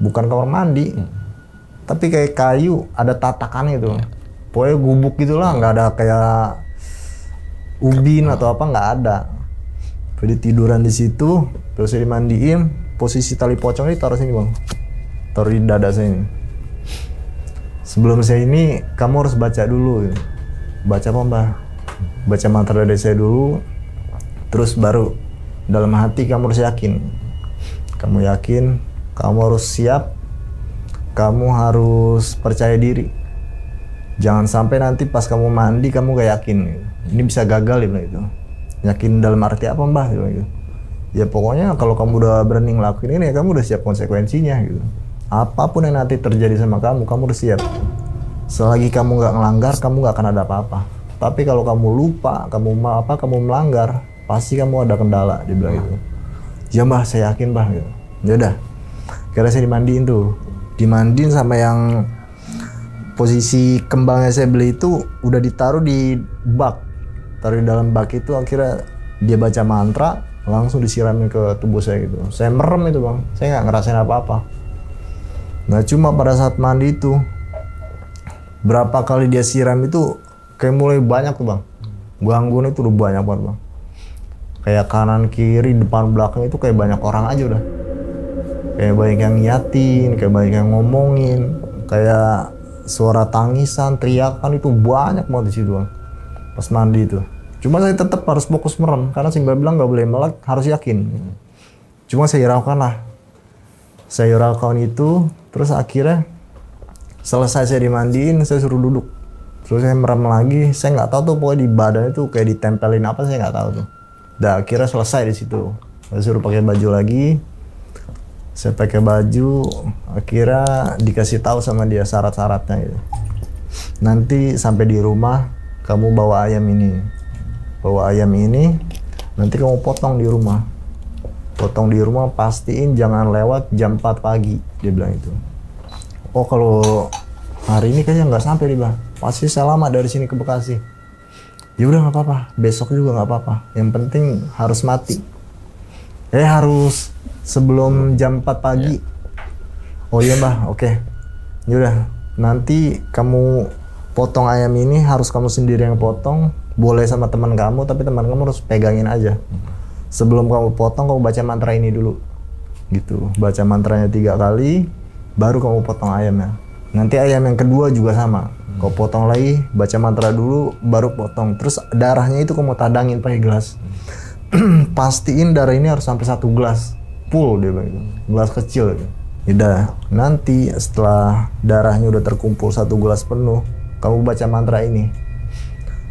Bukan kamar mandi, tapi kayak kayu, ada tatakannya gitu. Pokoknya gubuk gitulah, nggak ada kayak ubin atau apa, nggak ada. Jadi tiduran di situ, terus saya dimandiin. Posisi tali pocongnya taruh sini bang, taruh di dada saya ini. Sebelum saya ini, kamu harus baca dulu. Gitu. Baca apa mbak? Baca mantra dari saya dulu. Terus baru dalam hati kamu harus yakin. Kamu yakin, kamu harus siap, kamu harus percaya diri. Jangan sampai nanti pas kamu mandi kamu gak yakin. Gitu. Ini bisa gagal ya itu. Yakin dalam arti apa mbah? Gitu. Ya pokoknya kalau kamu udah berani ngelakuin ini, ya kamu udah siap konsekuensinya gitu. Apapun yang nanti terjadi sama kamu harus siap. Selagi kamu nggak ngelanggar, kamu nggak akan ada apa-apa. Tapi kalau kamu lupa, kamu melanggar, pasti kamu ada kendala, dia bilang gitu. Ya mbah, saya yakin mbah gitu. Ya udah, kira saya dimandiin tuh, dimandiin sama yang posisi kembang yang saya beli itu udah ditaruh di bak, taruh di dalam bak itu. Akhirnya dia baca mantra, langsung disiramin ke tubuh saya gitu. Saya merem itu bang, saya nggak ngerasain apa-apa. Nah cuma pada saat mandi itu, berapa kali dia siram itu kayak mulai banyak tuh bang, gangguan itu udah banyak banget bang. Kayak kanan kiri depan belakang itu kayak banyak orang aja udah. Kayak banyak yang ngiyatin, kayak banyak yang ngomongin, kayak suara tangisan, teriakan itu banyak banget di situ bang. Pas mandi itu. Cuma saya tetap harus fokus merem karena Simba bilang nggak boleh melek, harus yakin. Cuma saya hiraukan lah. Saya hiraukan itu, terus akhirnya selesai saya dimandiin, saya suruh duduk. Terus saya merem lagi, saya nggak tahu tuh pokoknya di badan itu kayak ditempelin apa, saya nggak tahu tuh. Dah akhirnya selesai di situ. Saya suruh pakai baju lagi. Saya pakai baju, akhirnya dikasih tahu sama dia syarat-syaratnya gitu. Nanti sampai di rumah kamu bawa ayam ini. Bawa ayam ini, nanti kamu potong di rumah. Potong di rumah, pastiin jangan lewat jam 4 pagi, dia bilang itu. Oh kalau hari ini kayaknya nggak sampai nih bang, pasti saya lama dari sini ke Bekasi. Ya udah nggak apa-apa, besok juga nggak apa-apa. Yang penting harus mati. Harus sebelum jam 4 pagi. Oh iya mbah, oke. Ya udah, nanti kamu potong ayam ini harus kamu sendiri yang potong. Boleh sama teman kamu, tapi teman kamu harus pegangin aja. Sebelum kamu potong, kamu baca mantra ini dulu. Gitu, baca mantranya 3 kali. Baru kamu potong ayamnya. Nanti ayam yang kedua juga sama. Kau potong lagi, baca mantra dulu, baru potong. Terus darahnya itu kamu tadangin pakai gelas. Pastiin darah ini harus sampai 1 gelas. Full dia bilang gitu. Gelas kecil gitu. Udah, nanti setelah darahnya udah terkumpul 1 gelas penuh, kamu baca mantra ini.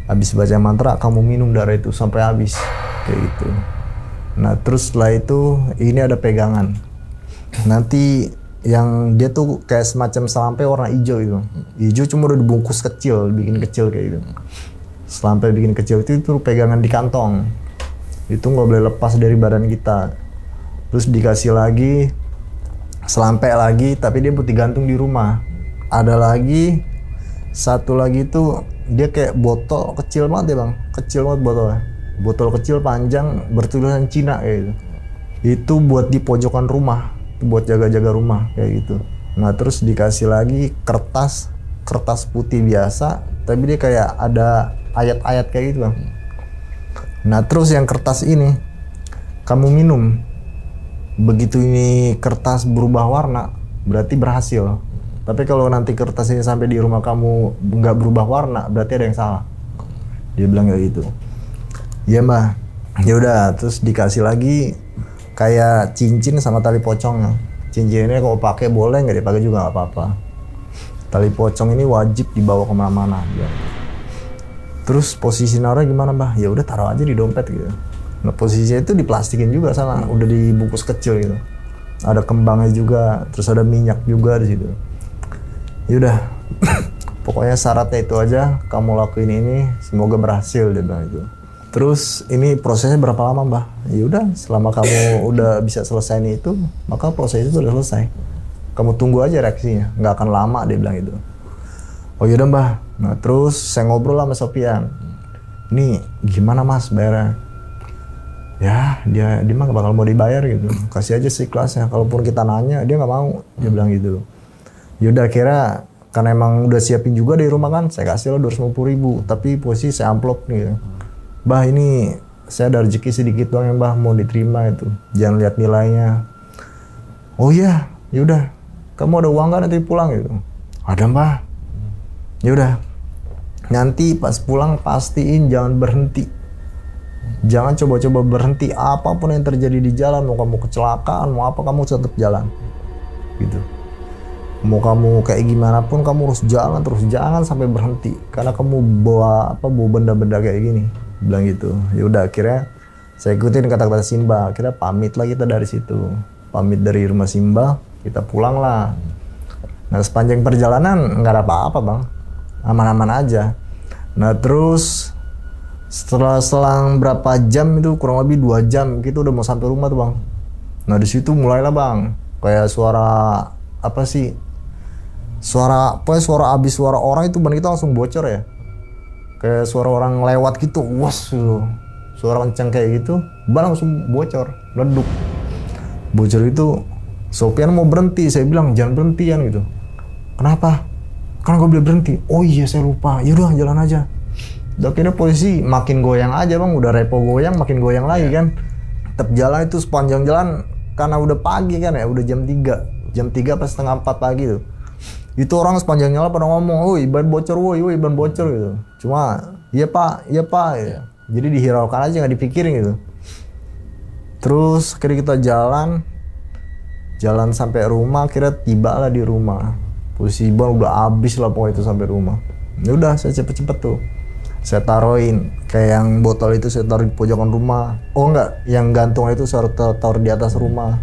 Habis baca mantra, kamu minum darah itu sampai habis. Kayak gitu. Nah terus setelah itu, ini ada pegangan. Nanti yang dia tuh kayak semacam selampai warna hijau gitu. Hijau cuma udah dibungkus kecil, bikin kecil kayak gitu. Selampai bikin kecil itu pegangan di kantong. Itu nggak boleh lepas dari badan kita. Terus dikasih lagi selampai lagi, tapi dia putih gantung di rumah. Ada lagi satu lagi tuh dia kayak botol kecil banget ya bang, kecil banget botolnya. Botol kecil panjang bertulisan Cina kayak gitu. Itu buat di pojokan rumah. Buat jaga-jaga rumah kayak gitu. Nah terus dikasih lagi kertas putih biasa, tapi dia kayak ada ayat-ayat kayak gitu bang. Nah terus yang kertas ini kamu minum, begitu ini kertas berubah warna berarti berhasil. Tapi kalau nanti kertas ini sampai di rumah kamu nggak berubah warna, berarti ada yang salah. Dia bilang kayak gitu. Iya mbah. Ya udah, terus dikasih lagi kayak cincin sama tali pocongnya. Cincin ini kalau pakai boleh, nggak dipakai juga nggak apa-apa. Tali pocong ini wajib dibawa kemana-mana. Ya. Terus posisi naruh gimana mbah? Ya udah taruh aja di dompet gitu. Nah posisinya itu diplastikin juga sama, udah dibungkus kecil gitu. Ada kembangnya juga, terus ada minyak juga di situ. Yaudah, pokoknya syaratnya itu aja. Kamu lakuin ini, semoga berhasil dia bilang itu. Terus ini prosesnya berapa lama mbah? Ya udah, selama kamu udah bisa selesai itu, maka proses itu udah selesai. Kamu tunggu aja reaksinya, nggak akan lama dia bilang itu. Oh yaudah mbah. Nah terus saya ngobrol sama Sofian. Nih gimana mas bayarnya? Ya dia mah gak bakal mau dibayar gitu. Kasih aja seikhlasnya. Kalaupun kita nanya dia nggak mau. Dia bilang gitu. Yaudah kira karena emang udah siapin juga di rumah kan, saya kasih lo 250.000. Tapi posisi saya amplop nih. Gitu. Bah ini saya ada rezeki sedikit doang yang bah mau diterima itu. Jangan lihat nilainya. Oh iya, yaudah. Kamu ada uang kan nanti pulang gitu? Ada mbah. Yaudah. Nanti pas pulang pastiin jangan berhenti. Jangan coba-coba berhenti. Apapun yang terjadi di jalan, mau kamu kecelakaan, mau apa kamu tetap jalan. Gitu. Mau kamu kayak gimana pun kamu harus jalan terus, jangan sampai berhenti. Karena kamu bawa benda-benda kayak gini. Bilang gitu. Ya udah akhirnya saya ikutin kata-kata Simba. Akhirnya pamit lah kita dari situ. Pamit dari rumah Simba, kita pulang lah. Nah sepanjang perjalanan nggak ada apa-apa bang. aman-aman aja. Nah terus setelah selang berapa jam itu, kurang lebih 2 jam kita udah mau sampai rumah tuh bang. Nah di situ mulailah bang kayak suara apa sih, suara abis suara orang itu ban kita langsung bocor ya, kayak suara orang lewat gitu, was gitu. Suara kencang kayak gitu, ban langsung bocor, leduk. Bocor itu, Sopian mau berhenti, saya bilang jangan berhentian gitu. Kenapa? Karena gue bilang berhenti. Oh iya saya lupa, yaudah jalan aja. Akhirnya posisi makin goyang aja bang, udah repo goyang, makin goyang lagi kan. Tetap jalan itu sepanjang jalan, karena udah pagi kan ya, udah jam 3 pas setengah 4 pagi tuh. Itu orang sepanjang jalan pada ngomong, woi ban bocor, woi ban bocor gitu. Cuma, iya pak gitu. Jadi dihiraukan aja, nggak dipikirin gitu. Terus akhirnya kita jalan sampai rumah, akhirnya tiba lah di rumah. Posisi ban udah habis lah pokoknya itu sampai rumah. Ya udah saya cepet-cepet tuh. Saya taruhin kayak yang botol itu saya taruh di pojokan rumah. Oh enggak, yang gantung itu saya taruh di atas rumah.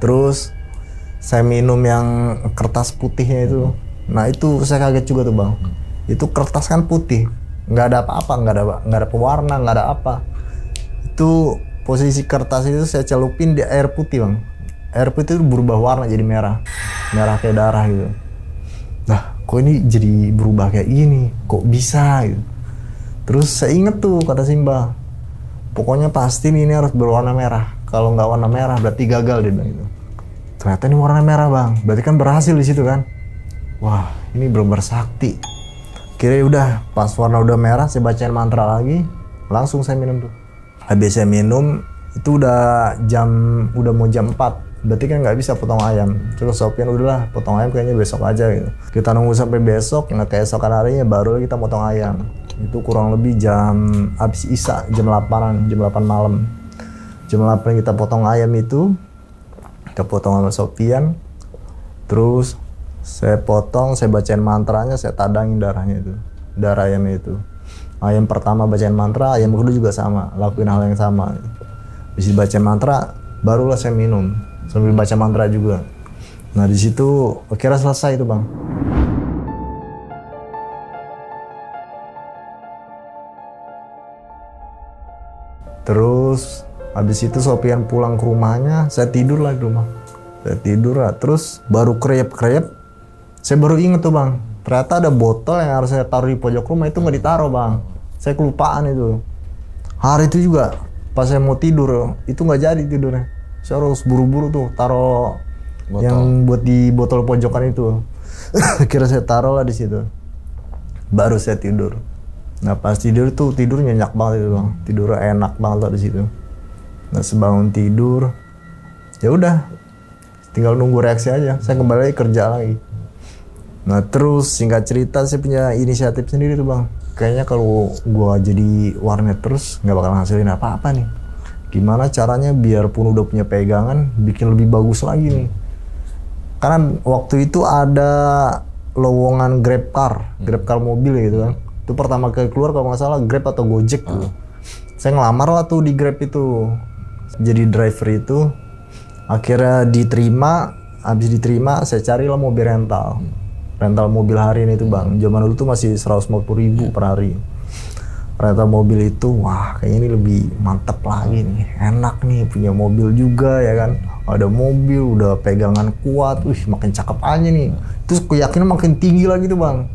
Terus saya minum yang kertas putihnya itu. Nah itu saya kaget juga tuh bang. Itu kertas kan putih, nggak ada apa-apa, nggak ada pewarna, nggak ada apa. Itu posisi kertas itu saya celupin di air putih bang. Air putih itu berubah warna jadi merah kayak darah gitu. Nah kok ini jadi berubah kayak gini, kok bisa gitu. Terus saya inget tuh kata Simba, pokoknya pasti ini harus berwarna merah. Kalau nggak warna merah berarti gagal, dia bilang gitu. Ternyata ini warna merah bang, berarti kan berhasil di situ kan. Wah ini bener-bener sakti. Kira udah pas warna udah merah saya bacain mantra lagi, langsung saya minum tuh. Habis saya minum itu udah mau jam 4, berarti kan nggak bisa potong ayam. Terus Sopian udahlah potong ayam kayaknya besok aja gitu. Kita nunggu sampai besok, nggak keesokan harinya baru kita potong ayam. Itu kurang lebih habis Isya jam 8 malam. Jam 8 kita potong ayam itu, kita potong sama Sopian. Terus saya potong, saya bacain mantranya, saya tadangin darahnya itu, darah ayamnya itu. Ayam pertama bacain mantra, ayam kedua juga sama, lakuin hal yang sama. Habis baca mantra, barulah saya minum sambil baca mantra juga. Nah di situ akhirnya selesai itu bang. Terus habis itu Sopian pulang ke rumahnya, saya tidur lah di rumah. Saya tidur lah, terus baru kreyep. Saya baru inget tuh bang, ternyata ada botol yang harus saya taruh di pojok rumah itu nggak ditaruh bang. Saya kelupaan itu. Hari itu juga pas saya mau tidur itu nggak jadi tidurnya. Saya harus buru-buru tuh taruh yang buat di botol pojokan itu. Kira saya taruh lah di situ. Baru saya tidur. Nah pas tidur tuh tidur nyenyak banget itu bang. Tidur enak banget lah di situ. Nah sebangun tidur, ya udah tinggal nunggu reaksi aja. Saya kembali lagi kerja lagi. Nah terus singkat cerita saya punya inisiatif sendiri tuh bang. Kayaknya kalau gua jadi warnet terus nggak bakal ngasilin apa-apa nih. Gimana caranya biarpun udah punya pegangan bikin lebih bagus lagi nih. Karena waktu itu ada lowongan Grab car mobil gitu kan. Itu pertama kali keluar kalau nggak salah Grab atau Gojek gitu. Saya ngelamar lah tuh di Grab itu. Jadi driver itu. Akhirnya diterima, habis diterima saya carilah mobil rental. Rental mobil harian itu bang, zaman dulu tuh masih 150.000 per hari. Rental mobil itu, wah kayaknya ini lebih mantep lagi nih, enak nih punya mobil juga ya kan. Ada mobil, udah pegangan kuat, makin cakep aja nih. Terus keyakinan makin tinggi lagi tuh bang,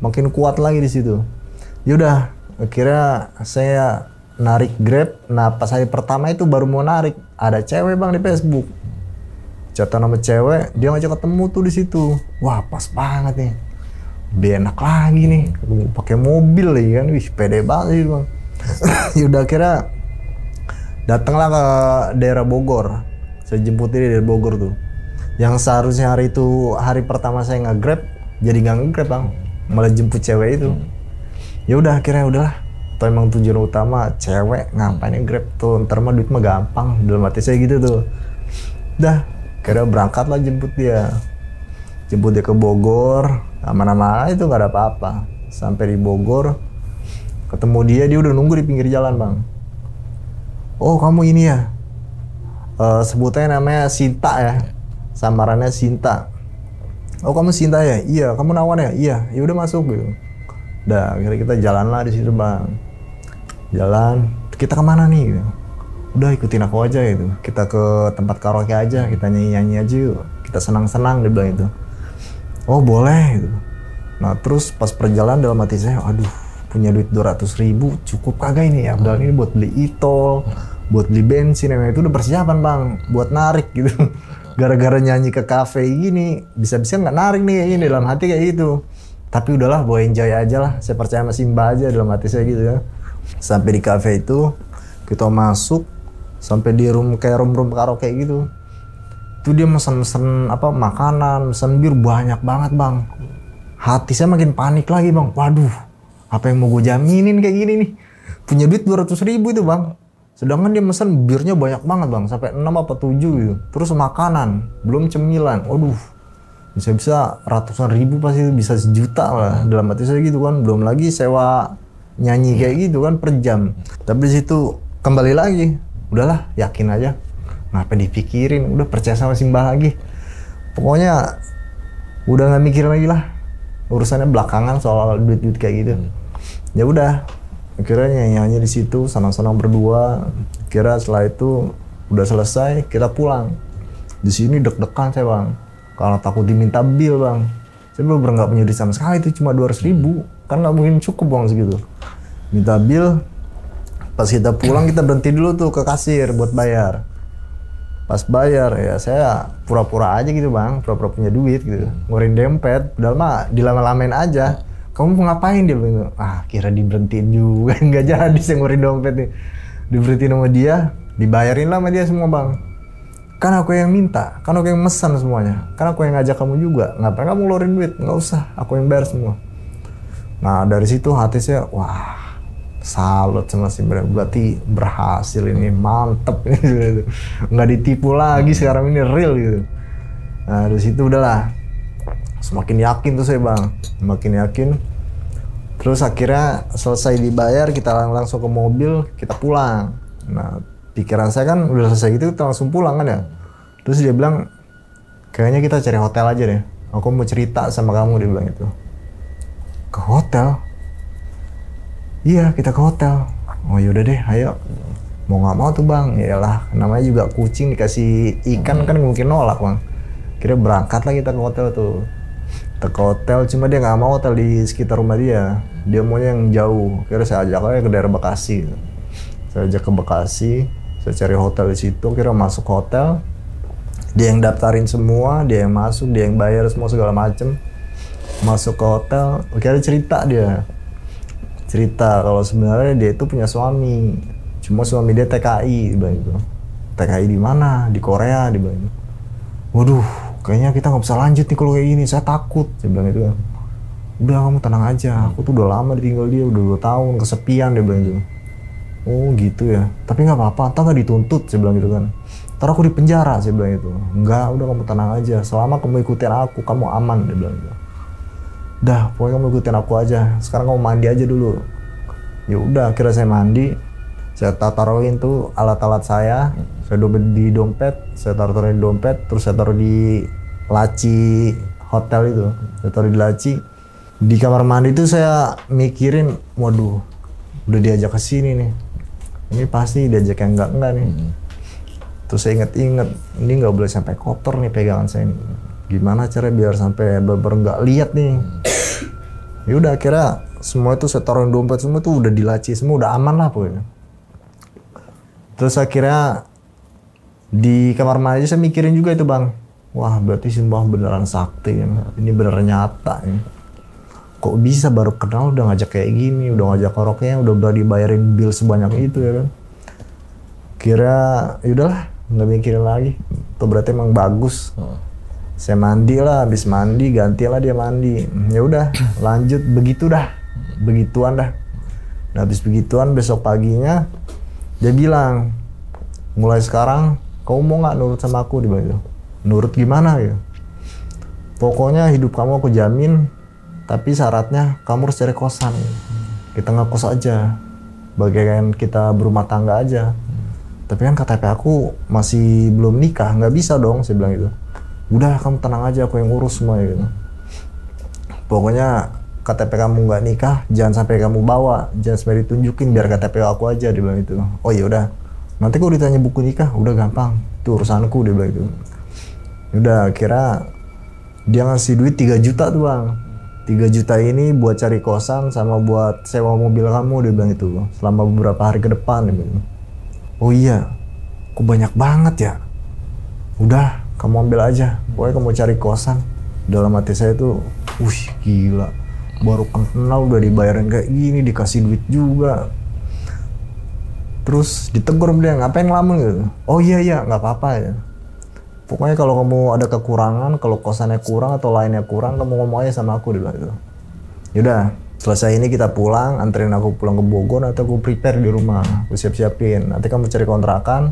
makin kuat lagi di situ. Yaudah, akhirnya saya narik Grab. Nah pas hari pertama itu baru mau narik, ada cewek bang di Facebook. Chatan sama cewek, dia ngajak ketemu tuh di situ. Wah pas banget nih, lebih enak lagi nih, pakai mobil lagi kan, pede banget sih bang. Yaudah akhirnya datanglah ke daerah Bogor. Saya jemput dia dari Bogor tuh. Yang seharusnya hari itu hari pertama saya nge-Grab, jadi nggak nge-Grab bang, malah jemput cewek itu. Ya udah akhirnya udahlah. Atau emang tujuan utama cewek, ngapain Grab tuh, ntar mah duit mah gampang. Dalam hati saya gitu tuh. Udah. Akhirnya berangkat lah jemput dia ke Bogor, aman-aman itu nggak ada apa-apa. Sampai di Bogor, ketemu dia udah nunggu di pinggir jalan bang. Oh kamu ini ya, sebutannya namanya Sinta ya, samarannya Sinta. Oh kamu Sinta ya? Iya. Kamu Nawan ya? Iya. Ya udah masuk gitu. Udah akhirnya kita jalan lah di situ bang. Jalan. Kita kemana nih? Gitu. Udah ikutin aku aja gitu. Kita ke tempat karaoke aja. Kita nyanyi-nyanyi aja yuk. Kita senang-senang dia bilang itu. Oh boleh gitu. Nah terus pas perjalanan dalam hati saya, aduh punya duit 200.000 cukup kagak ini ya? Padahal ini buat beli e-tol, buat beli bensin, emang itu udah persiapan bang, buat narik gitu. Gara-gara nyanyi ke kafe gini, bisa-bisa nggak narik nih ini dalam hati kayak gitu. Tapi udahlah, bawa enjoy aja lah. Saya percaya sama Simba aja dalam hati saya gitu ya. Sampai di kafe itu, kita masuk, sampai di room karaoke gitu. Itu dia mesen apa makanan, mesen bir banyak banget bang. Hati saya makin panik lagi bang. Waduh, apa yang mau gue jaminin kayak gini nih? Punya duit 200.000 itu bang. Sedangkan dia mesen birnya banyak banget bang, sampai 6 apa 7 gitu. Terus makanan, belum cemilan. Waduh, bisa-bisa ratusan ribu pasti bisa sejuta lah. Dalam hati saya gitu kan. Belum lagi sewa nyanyi kayak gitu kan per jam. Tapi di situ kembali lagi, udahlah yakin aja. Ngapa dipikirin? Udah percaya sama Simbah lagi. Pokoknya udah nggak mikir lagi lah. Urusannya belakangan soal duit-duit kayak gitu. Ya udah. Akhirnya nyanyi di situ, senang-senang berdua. Kira setelah itu udah selesai, kita pulang. Di sini deg-degan saya bang, karena takut diminta bill bang. Saya belum nggak punya duit sama sekali, itu cuma 200.000, kan nggak mungkin cukup bang segitu. Minta bill, pas kita pulang kita berhenti dulu tuh ke kasir buat bayar. Pas bayar ya saya pura-pura aja gitu bang, pura-pura punya duit gitu, ngeluarin dompet, padahal mah dilama-lamain aja. Kamu mau ngapain dia bilang, kira diberhentiin juga, nggak jadi saya ngeluarin dompet nih. Diberhentiin sama dia, dibayarin lah sama dia semua bang. Kan aku yang minta, kan aku yang mesan semuanya, kan aku yang ngajak kamu juga, ngapain kamu ngeluarin duit? Nggak usah, aku yang bayar semua. Nah dari situ hati saya, wah salut sama si Bra, berarti berhasil ini, mantep ini, nggak ditipu lagi sekarang ini real gitu. Nah dari situ udahlah. Semakin yakin tuh saya bang, semakin yakin. Terus akhirnya selesai dibayar, kita langsung ke mobil, kita pulang. Nah pikiran saya kan udah selesai gitu, kita langsung pulang kan ya. Terus dia bilang, kayaknya kita cari hotel aja deh. Aku mau cerita sama kamu, dia bilang itu. Ke hotel? Iya kita ke hotel. Oh yaudah deh, ayo. Mau nggak mau tuh bang, yaelah namanya juga kucing dikasih ikan kan mungkin nolak bang. Kira berangkat lah kita ke hotel tuh. Kita ke hotel, cuma dia nggak mau hotel di sekitar rumah dia. Dia maunya yang jauh. Kira saya ajak aja ke daerah Bekasi. Saya ajak ke Bekasi, saya cari hotel di situ. Kira masuk hotel, dia yang daftarin semua, dia yang masuk, dia yang bayar semua segala macem. Masuk ke hotel, kira cerita dia. Cerita kalau sebenarnya dia itu punya suami. Cuma suami dia TKI, dia bilang gitu. TKI di mana? Di Korea, dia bilang gitu. Waduh, kayaknya kita nggak bisa lanjut nih kalau kayak gini, saya takut, saya bilang gitu kan. Udah kamu tenang aja, aku tuh udah lama ditinggal dia, udah 2 tahun, kesepian, dia bilang gitu. Oh gitu ya, tapi nggak apa-apa, ntar nggak dituntut, saya bilang gitu kan. Ntar aku di penjara, saya bilang gitu. Enggak, udah kamu tenang aja, selama kamu ikutin aku, kamu aman, dia bilang gitu. Dah, pokoknya kamu ikutin aku aja, sekarang kamu mandi aja dulu. Ya udah, akhirnya saya mandi, saya taruhin tuh alat-alat saya di dompet, saya taruhin di dompet, terus saya taruh di laci hotel itu, saya taruh di laci. Di kamar mandi itu saya mikirin, waduh, udah diajak ke sini nih, ini pasti diajak yang enggak nih. Terus saya inget-inget, ini nggak boleh sampai kotor nih pegangan saya ini. Gimana cara biar sampai bener-bener nggak lihat nih? Ya udah, akhirnya semua itu saya taruhin dompet semua tuh udah dilaci semua, udah aman lah pokoknya. Terus akhirnya di kamar mandi saya mikirin juga itu bang, wah berarti Simbah beneran sakti, ini beneran nyata ini. Kok bisa baru kenal udah ngajak kayak gini, udah ngajak karaoke, udah berani bayarin bill sebanyak itu ya kan. Kira yaudahlah, nggak mikirin lagi, itu berarti emang bagus. Saya mandi lah, habis mandi gantilah dia mandi. Ya udah, lanjut begitu dah, begituan dah. Nah, habis begituan besok paginya dia bilang, mulai sekarang kamu mau nggak nurut sama aku, dia bilang gitu. Nurut gimana ya? Pokoknya hidup kamu aku jamin, tapi syaratnya kamu harus cari kosan. Kita ngekos aja, bagaikan kita berumah tangga aja. Tapi kan KTP aku masih belum nikah, nggak bisa dong, saya bilang gitu. Udah kamu tenang aja, aku yang urus semua gitu. Pokoknya KTP kamu nggak nikah, jangan sampai kamu bawa, jangan sampai ditunjukin, biar KTP aku aja, dia bilang itu. Oh iya udah, nanti kalau ditanya buku nikah, udah gampang, itu urusanku, dia bilang itu. Udah, kira dia ngasih duit 3 juta tuh bang. 3 juta ini buat cari kosan sama buat sewa mobil kamu, dia bilang itu, selama beberapa hari ke depan, dia bilang. Oh iya, kok banyak banget ya? Udah, kamu ambil aja, pokoknya kamu cari kosan. Dalam hati saya tuh, gila, baru kenal udah dibayarin kayak gini, dikasih duit juga. Terus ditegur dia, ngapain ngelamun gitu? Oh iya, nggak apa-apa ya. Pokoknya kalau kamu ada kekurangan, kalau kosannya kurang atau lainnya kurang, kamu ngomong aja sama aku, dia bilang gitu. Yaudah, selesai ini kita pulang, anterin aku pulang ke Bogor, atau aku prepare di rumah, aku siap-siapin. Nanti kamu cari kontrakan,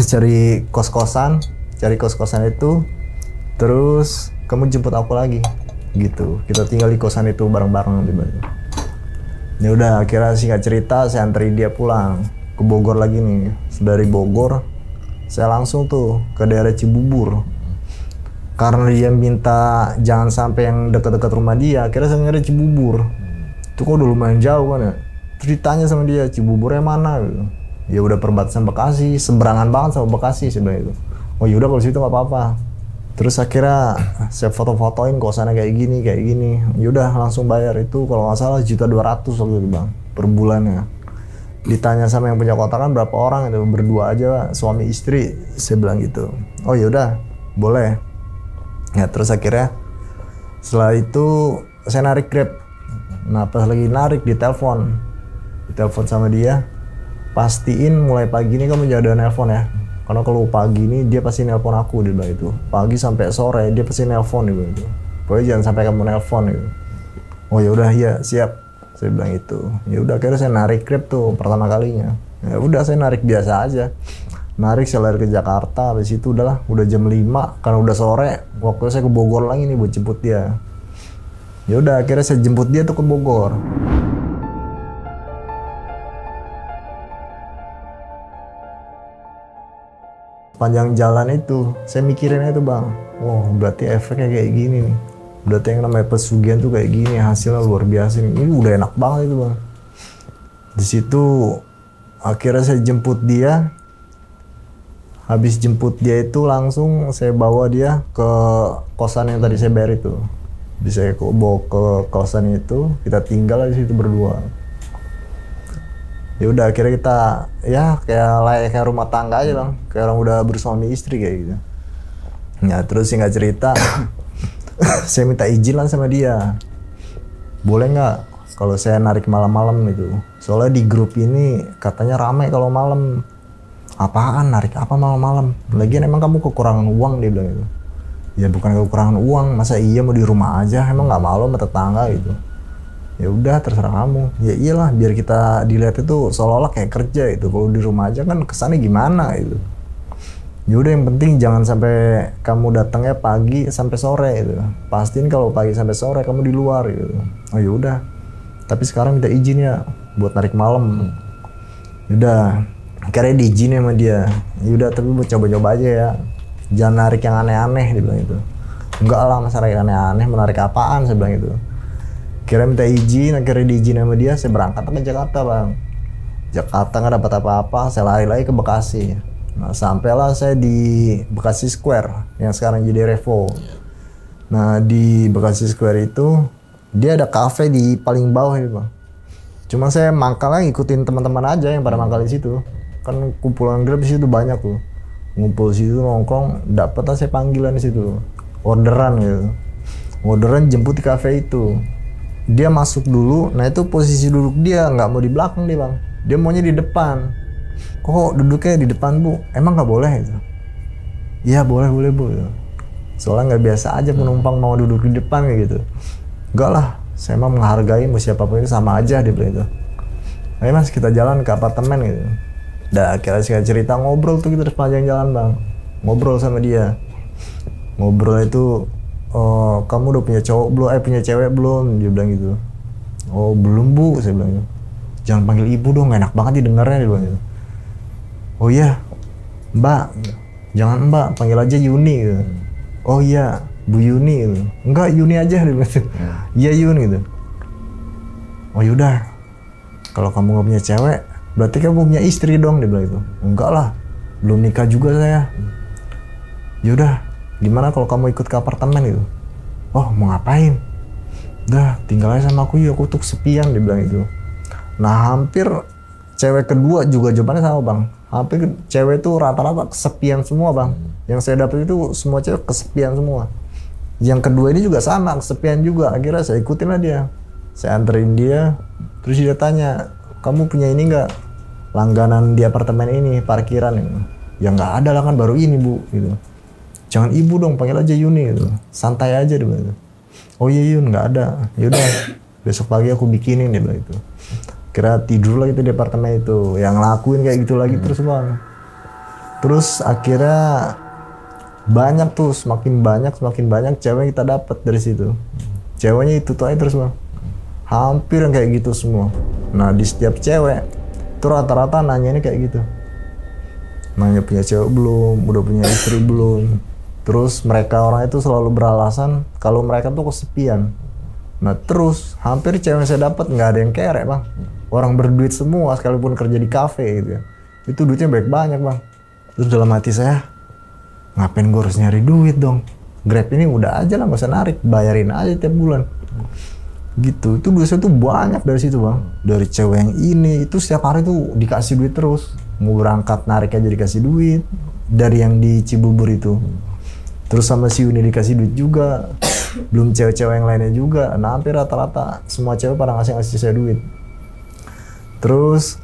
cari kos-kosan itu, terus kamu jemput aku lagi, gitu. Kita tinggal di kosan itu bareng-bareng, dia bilang. Ya udah, akhirnya singkat cerita, saya anterin dia pulang ke Bogor lagi nih. Dari Bogor, saya langsung tuh ke daerah Cibubur. Karena dia minta jangan sampai yang dekat-dekat rumah dia, akhirnya saya nyari Cibubur. Itu kok udah lumayan jauh kan ya. Terus ditanya sama dia, Cibuburnya mana gitu. Ya udah perbatasan Bekasi, seberangan banget sama Bekasi sebenarnya itu. Oh yaudah kalau situ nggak apa-apa. Terus akhirnya saya foto-fotoin kosannya kayak gini. Yaudah langsung bayar itu kalau nggak salah 1.200.000 waktu itu bang, per bulannya. Ditanya sama yang punya kontrakan berapa orang itu, berdua aja suami istri, saya bilang gitu. Oh yaudah boleh. Ya terus akhirnya setelah itu saya narik Grab. Nah pas lagi narik ditelepon sama dia, pastiin mulai pagi ini kamu jangan ada nelpon ya, karena kalau pagi ini dia pasti nelpon aku, dia bilang itu. Pagi sampai sore dia pasti nelpon, dia bilang itu. Pokoknya jangan sampai kamu nelpon gitu. Oh yaudah ya siap, saya bilang itu. Ya udah akhirnya saya narik Grab tuh pertama kalinya. Ya udah saya narik biasa aja. Narik saya lari ke Jakarta, habis itu udah jam 5 karena udah sore. Waktu saya ke Bogor lagi nih buat jemput dia. Ya udah akhirnya saya jemput dia tuh ke Bogor. Panjang jalan itu saya mikirin itu bang. Wah berarti efeknya kayak gini nih. Berarti yang namanya pesugihan tuh kayak gini, hasilnya luar biasa nih. Ini udah enak banget itu bang. Di situ akhirnya saya jemput dia. Habis jemput dia itu langsung saya bawa dia ke kosan yang tadi saya bayar itu. Bisa saya bawa ke kosan itu, kita tinggal di situ berdua. Ya udah akhirnya kita ya kayak rumah tangga aja bang, kayak orang udah bersuami istri kayak gitu. Ya terus singkat cerita, saya minta izin lah sama dia. Boleh nggak kalau saya narik malam-malam gitu? Soalnya di grup ini katanya ramai kalau malam. Apaan narik apa malam-malam? Lagian emang kamu kekurangan uang, dia bilang gitu. Ya bukan kekurangan uang, masa iya mau di rumah aja, emang nggak malu sama tetangga gitu. Ya udah terserah kamu. Ya iyalah biar kita dilihat itu seolah-olah kayak kerja itu. Kalau di rumah aja kan kesannya gimana gitu. Ya udah yang penting jangan sampai kamu datangnya pagi sampai sore gitu. Pastiin kalau pagi sampai sore kamu di luar gitu. Oh ya udah. Tapi sekarang minta izin ya buat narik malam. Udah. Akhirnya diizinin sama dia. Yaudah tapi buat coba-coba aja ya. Jangan narik yang aneh-aneh, dia bilang itu. Enggak lah masa narik aneh-aneh, menarik apaan, saya bilang itu. Akhirnya minta izin, akhirnya diizinin sama dia, saya berangkat ke Jakarta bang. Jakarta nggak dapat apa-apa, saya lari lagi ke Bekasi. Nah sampailah saya di Bekasi Square, yang sekarang jadi Revo. Nah di Bekasi Square itu, dia ada cafe di paling bawah itu bang. Cuma saya mangkalnya ngikutin teman-teman aja yang pada mangkal di situ. Kan kumpulan Grab di situ banyak tuh, ngumpul di situ nongkrong, dapet lah saya panggilan di situ, orderan gitu, jemput di cafe itu. Dia masuk dulu, nah itu posisi duduk dia nggak mau di belakang dia bang, dia maunya di depan. Kok duduknya di depan bu? Emang nggak boleh itu? Iya boleh bu. Soalnya nggak biasa aja penumpang mau duduk di depan kayak gitu. Enggak lah, saya mah menghargai mau siapapun itu sama aja dia bilang itu. Ayo mas kita jalan ke apartemen gitu. Udah akhirnya saya cerita ngobrol tuh kita sepanjang jalan bang. Ngobrol sama dia. Ngobrol itu, kamu udah punya cowok belum? Punya cewek belum? Dia bilang gitu. Oh belum bu, saya bilang gitu. Jangan panggil ibu dong, gak enak banget didengarnya, dia bilang gitu. Oh iya, mbak, jangan Mbak, panggil aja Yuni gitu. Oh iya, Bu Yuni gitu. Enggak, Yuni aja dia bilang gitu. Iya Yuni gitu. Oh yaudah, kalau kamu gak punya cewek, berarti kamu punya istri dong, dia bilang itu. Enggak lah, belum nikah juga saya. Yaudah, gimana kalau kamu ikut ke apartemen gitu? Oh mau ngapain? Udah, tinggal aja sama aku ya, aku tuh kesepian, dia bilang itu. Nah hampir cewek kedua juga jawabannya sama bang. Hampir cewek tuh rata-rata kesepian semua bang. Yang saya dapat itu semua cewek kesepian semua. Yang kedua ini juga sama, kesepian juga. Akhirnya saya ikutin lah dia. Saya anterin dia, terus dia tanya, kamu punya ini nggak? Langganan di apartemen ini, parkiran ini. Ya nggak ada lah kan, baru ini Bu gitu. Jangan ibu dong, panggil aja Yuni gitu. Santai aja dia bilang. Oh iya Yun, nggak ada. Yaudah, besok pagi aku bikinin dia bilang itu. Kira tidur lagi tuh di apartemen itu. Yang ngelakuin kayak gitu lagi terus bang. Terus akhirnya banyak tuh, semakin banyak cewek kita dapat dari situ. Ceweknya itu tuh aja terus bang. Hampir yang kayak gitu semua. Nah di setiap cewek itu rata-rata nanyanya kayak gitu. Nanya punya cewek belum, udah punya istri belum. Terus mereka orang itu selalu beralasan kalau mereka tuh kesepian. Nah terus hampir cewek yang saya dapat nggak ada yang kerek bang. Orang berduit semua sekalipun kerja di kafe gitu ya. Itu duitnya baik banyak bang. Terus dalam hati saya, ngapain gue harus nyari duit dong? Grab ini udah aja lah, gak usah narik, bayarin aja tiap bulan. Gitu, itu duit saya tuh banyak dari situ bang. Dari cewek yang ini, itu setiap hari tuh dikasih duit terus. Mau berangkat narik aja dikasih duit. Dari yang di Cibubur itu. Terus sama si Uni dikasih duit juga. Belum cewek-cewek yang lainnya juga. Nah hampir rata-rata semua cewek pada ngasih saya duit. Terus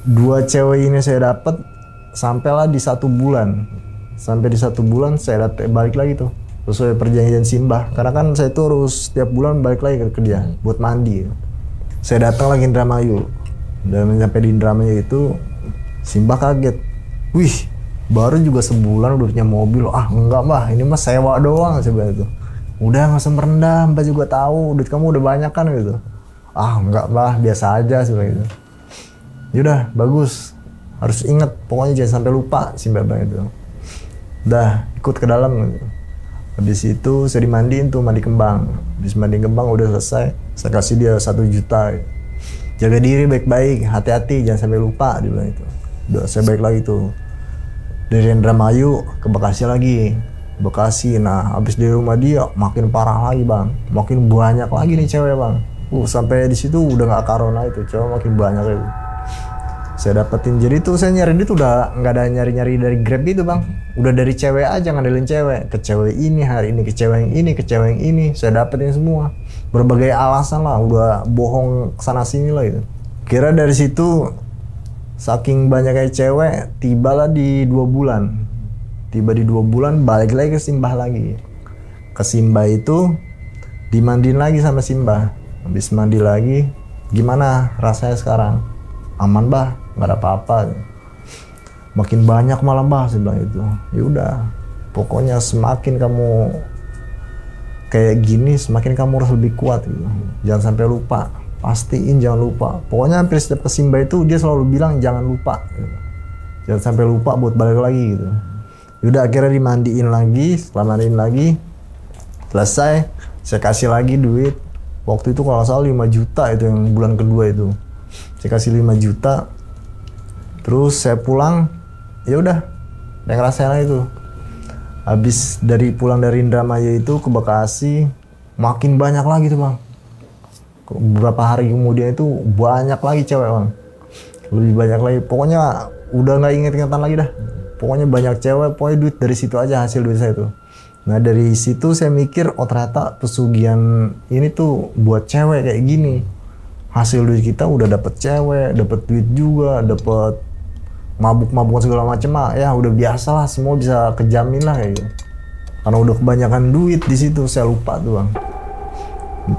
2 cewek ini saya dapat sampailah di 1 bulan. Sampai di 1 bulan saya balik lagi tuh. Sesuai perjanjian Simbah, karena kan saya tuh harus setiap bulan balik lagi ke dia buat mandi. Saya datang lagi Indramayu, dan sampai di Indramayu itu Simbah kaget. Wih, baru juga sebulan udah punya mobil. Ah enggak Mbah, ini mah sewa doang saya bilang itu. Udah nggak usah merendah, Mbah juga tahu duit kamu udah banyak kan gitu. Ah enggak Mbah, biasa aja sih gitu. Yaudah bagus, harus inget pokoknya jangan sampai lupa Simbah bilang itu. Udah ikut ke dalam gitu. Habis itu saya dimandiin tuh, mandi kembang. Habis mandi kembang udah selesai, saya kasih dia 1 juta. Jaga diri baik-baik, hati-hati, jangan sampai lupa, dia bilang itu. Udah saya balik lagi tuh. Dari Indramayu ke Bekasi lagi. Bekasi, nah habis dari rumah dia makin parah lagi bang. Makin banyak lagi nih cewek bang. Sampai di situ udah nggak karona itu, cewek makin banyak lagi. Saya dapetin, jadi tuh saya nyari itu udah nggak ada nyari-nyari dari Grab gitu bang, udah dari cewek aja, ngandelin cewek, ke cewek ini hari ini, ke cewek yang ini, ke cewek yang ini, saya dapetin semua, berbagai alasan lah, udah bohong kesana sini lah gitu. Kira dari situ saking banyaknya cewek, tibalah di 2 bulan, tiba di 2 bulan balik lagi ke Simbah lagi, ke Simbah itu dimandiin lagi sama Simbah, habis mandi lagi, gimana rasanya sekarang? Aman bah, nggak ada apa-apa. Makin banyak malah bah, saya bilang itu. Ya udah, pokoknya semakin kamu kayak gini, semakin kamu harus lebih kuat gitu. Jangan sampai lupa, pastiin jangan lupa. Pokoknya hampir setiap ke Simbah itu dia selalu bilang jangan lupa. Gitu. Jangan sampai lupa buat balik lagi gitu. Yaudah akhirnya dimandiin lagi, setelah mandiin lagi, selesai, saya kasih lagi duit. Waktu itu kalau nggak salah 5 juta itu yang bulan kedua itu. Saya kasih 5 juta, terus saya pulang, ya udah, yang ngerasain aja itu. Habis pulang dari Indramayu itu ke Bekasi, makin banyak lagi tuh bang. Beberapa hari kemudian itu banyak lagi cewek bang, lebih banyak lagi. Pokoknya udah nggak inget-ingetan lagi dah. Pokoknya banyak cewek, pokoknya duit dari situ aja hasil duit saya tuh. Nah dari situ saya mikir, oh ternyata pesugihan ini tuh buat cewek kayak gini. Hasil duit kita udah dapet cewek, dapet duit juga, dapet mabuk-mabukan segala macem lah. Ya udah biasa lah, semua bisa kejamin lah kayak gitu. Karena udah kebanyakan duit di situ, saya lupa tuh bang.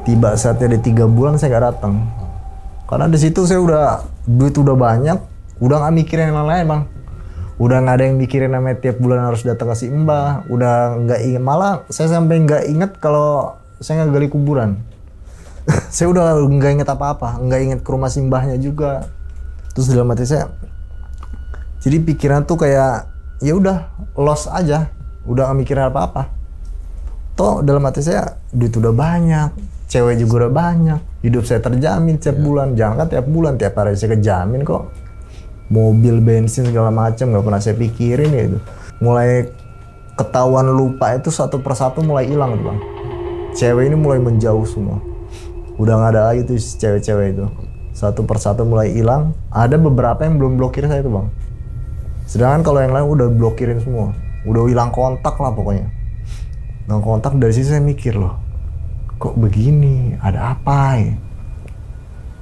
Tiba saatnya ada 3 bulan saya nggak datang. Karena di situ saya udah duit udah banyak, udah nggak mikirin yang lain bang. Udah nggak ada yang mikirin namanya tiap bulan harus datang ke Simbah. Udah nggak inget, malah saya sampai nggak inget kalau saya nggak gali kuburan. Saya udah nggak inget apa-apa, nggak inget ke rumah Simbahnya juga. Terus dalam hati saya, jadi pikiran tuh kayak ya udah loss aja, udah gak mikirin apa-apa. Toh dalam hati saya duit udah banyak, cewek juga udah banyak, hidup saya terjamin tiap bulan. Jangan kan tiap bulan, tiap hari saya kejamin kok. Mobil, bensin segala macam nggak pernah saya pikirin ya itu. Mulai ketahuan lupa itu satu persatu mulai hilang tuh bang. Cewek ini mulai menjauh semua. Udah nggak ada lagi tuh cewek-cewek itu. Satu persatu mulai hilang. Ada beberapa yang belum blokir saya tuh bang. Sedangkan kalau yang lain udah blokirin semua. Udah hilang kontak lah pokoknya. Hilang kontak, dari situ saya mikir loh. Kok begini? Ada apa ya?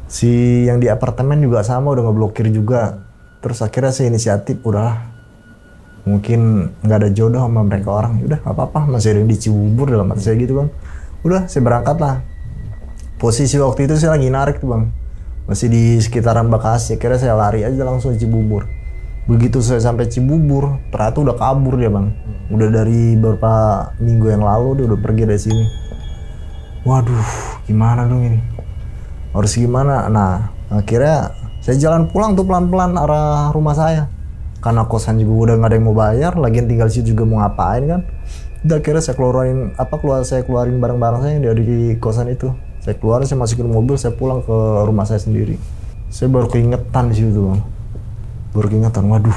Si yang di apartemen juga sama, udah ngeblokir juga. Terus akhirnya saya inisiatif, udahlah. Mungkin nggak ada jodoh sama mereka orang. Udah nggak apa-apa, masih ada yang di Cibubur dalam hati saya gitu kan. Udah, saya berangkat lah. Posisi waktu itu saya lagi narik tuh bang. Masih di sekitaran Bekasi, akhirnya saya lari aja langsung ke Cibubur. Begitu saya sampai Cibubur, ternyata udah kabur dia bang. Udah dari beberapa minggu yang lalu dia udah pergi dari sini. Waduh, gimana dong ini? Harus gimana? Nah, akhirnya saya jalan pulang tuh pelan-pelan arah rumah saya. Karena kosan juga udah nggak ada yang mau bayar, lagian tinggal situ juga mau ngapain kan? Udah akhirnya saya keluarin barang-barang saya yang dari kosan itu. Saya keluarin, saya masukin mobil, saya pulang ke rumah saya sendiri. Saya baru keingetan di situ bang. Baru keingetan, waduh,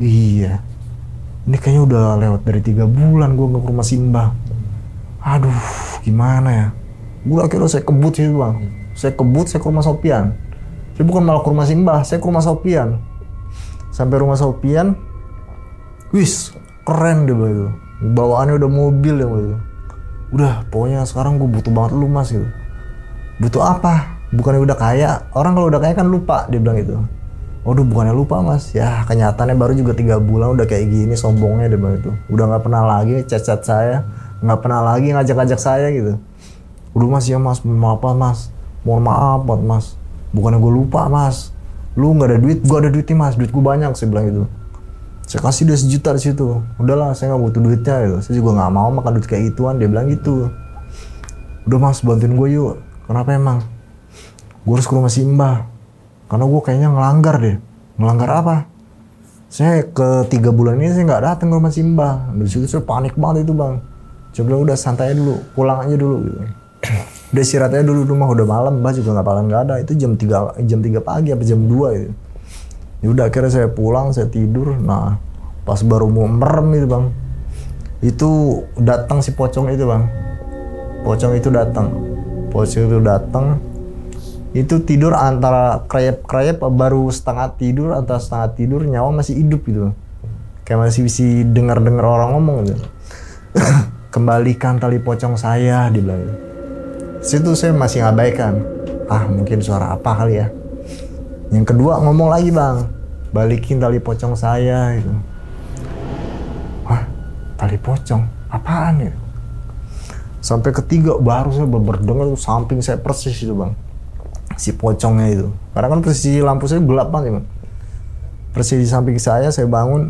iya, ini kayaknya udah lewat dari 3 bulan gue nggak ke rumah Simbah. Aduh, gimana ya? Gue akhirnya saya kebut sih bang. Saya ke rumah Sopian. Saya bukan malah ke rumah Simbah, saya ke rumah Sopian. Sampai rumah Sopian, wis keren deh bang itu. Bawaannya udah mobil ya bang itu. Udah, pokoknya sekarang gue butuh banget lu mas gitu. Butuh apa? Bukannya udah kaya? Orang kalau udah kaya kan lupa, dia bilang gitu. Waduh, bukannya lupa mas. Ya kenyataannya baru juga 3 bulan udah kayak gini sombongnya dia bilang itu. Udah nggak pernah lagi chat-chat saya, nggak pernah lagi ngajak-ngajak saya gitu. Udah mas, ya mas, maaf mas, mohon maaf buat mas. Bukannya gue lupa mas, lu nggak ada duit, gue ada duit nih mas, duit gue banyak, saya bilang gitu. Saya kasih dia 1 juta di situ. Udahlah, saya nggak butuh duitnya gitu. Saya juga nggak mau makan duit kayak gituan, dia bilang gitu. Udah mas, bantuin gue yuk. Kenapa emang? Gue harus ke rumah Simbah. Karena gue kayaknya ngelanggar deh. Ngelanggar apa? Saya ke 3 bulan ini saya nggak datang ke rumah Simbah. Dari situ saya panik banget itu bang. Saya bilang udah santai aja dulu, pulang aja dulu gitu. Udah istirahat aja dulu rumah, udah malam, Mbah juga nggak ada. Itu jam 3 pagi apa jam 2 gitu. Ya udah akhirnya saya pulang, saya tidur. Nah, pas baru mau merem itu bang, itu datang si pocong itu bang. Pocong itu datang. Itu tidur antara krayap baru setengah tidur, antara setengah tidur, nyawa masih hidup gitu. Kayak masih bisa dengar orang ngomong gitu. Kembalikan tali pocong saya, dibilang gitu. Situ saya masih ngabaikan. Ah, mungkin suara apa kali ya. Yang kedua ngomong lagi bang, balikin tali pocong saya gitu. Wah, tali pocong apaan ya? Sampai ketiga baru saya berdengar tuh samping saya persis itu bang, si pocongnya itu. Karena kan posisi lampu saya gelap banget bang. Persis di samping saya bangun,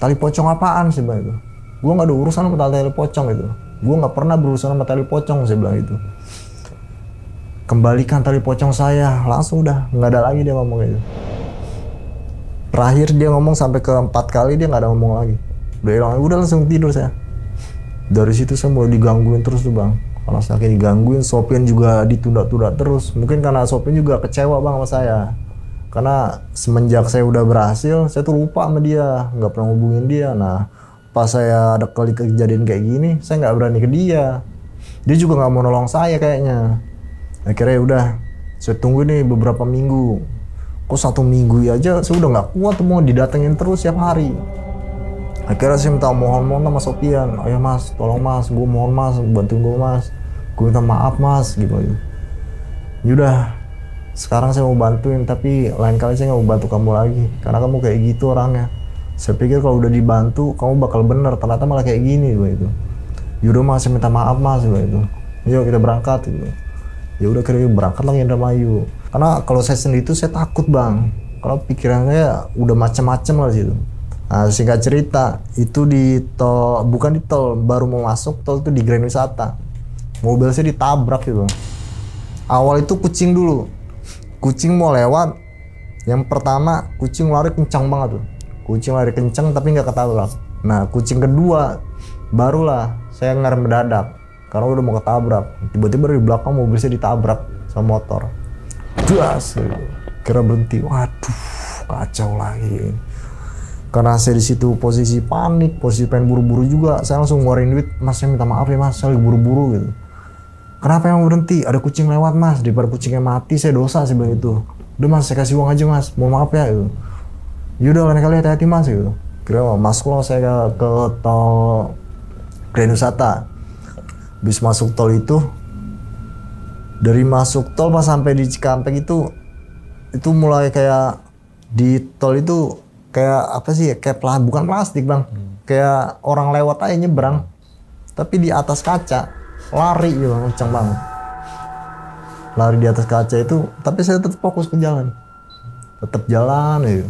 tali pocong apaan sih bang itu? Gue nggak ada urusan sama tali pocong itu. Gue nggak pernah berurusan sama tali pocong, saya bilang itu. Kembalikan tali pocong saya, langsung udah nggak ada lagi dia ngomong gitu. Terakhir dia ngomong sampai ke 4 kali dia nggak ada ngomong lagi. Udah hilang, udah langsung tidur saya. Dari situ saya mulai digangguin terus tuh bang. Kalau saking digangguin, Sopian juga ditunda-tunda terus. Mungkin karena Sopian juga kecewa bang sama saya. Karena semenjak saya udah berhasil, saya tuh lupa sama dia, nggak pernah hubungin dia. Nah, pas saya ada kali kejadian kayak gini, saya nggak berani ke dia. Dia juga nggak mau nolong saya kayaknya. Akhirnya udah, saya tunggu nih beberapa minggu. Kok 1 minggu aja, saya udah nggak kuat mau didatengin terus setiap hari. Akhirnya saya minta mohon sama Sopian, ayo mas, tolong mas, gue mohon mas, bantuin gue mas. Gue minta maaf mas, gitu. Yaudah, sekarang saya mau bantuin, tapi lain kali saya nggak mau bantu kamu lagi. Karena kamu kayak gitu orangnya. Saya pikir kalau udah dibantu, kamu bakal bener, ternyata malah kayak gini, gitu. Yaudah mas, saya minta maaf mas, gitu. Yuk kita berangkat, gitu. Ya udah kira berangkat lagi Indramayu. Karena kalau saya sendiri itu saya takut bang. Kalau pikirannya udah macam-macam lah situ. Nah, singkat cerita, itu di tol, bukan di tol, baru mau masuk tol itu di Grand Wisata. Mobil saya ditabrak gitu. Awal itu kucing dulu. Kucing mau lewat. Yang pertama, kucing lari kencang banget tuh. Kucing lari kenceng tapi nggak ketabrak. Nah kucing kedua barulah saya ngerem mendadak karena udah mau ketabrak. Tiba-tiba dari belakang mobil saya ditabrak sama motor. Das, kira berhenti. Waduh, kacau lagi. Karena saya di situ posisi panik, posisi pengen buru-buru juga. Saya langsung ngeluarin duit. Mas, saya minta maaf ya mas, saya lagi buru-buru gitu. Kenapa yang berhenti? Ada kucing lewat mas. Daripada kucingnya mati, saya dosa sih bilang itu. Udah mas, saya kasih uang aja mas. Mohon maaf ya gitu. Yaudah lain kali hati-hati mas gitu. Kira masuk saya ke tol Grand Wisata. Bis masuk tol itu, dari masuk tol pas sampai di Cikampek itu mulai kayak di tol itu kayak apa sih? Kayak bukan plastik bang. Kayak orang lewat aja nyebrang. Tapi di atas kaca lari gitu, kencang banget. Lari di atas kaca itu, tapi saya tetap fokus ke jalan. Tetap jalan gitu.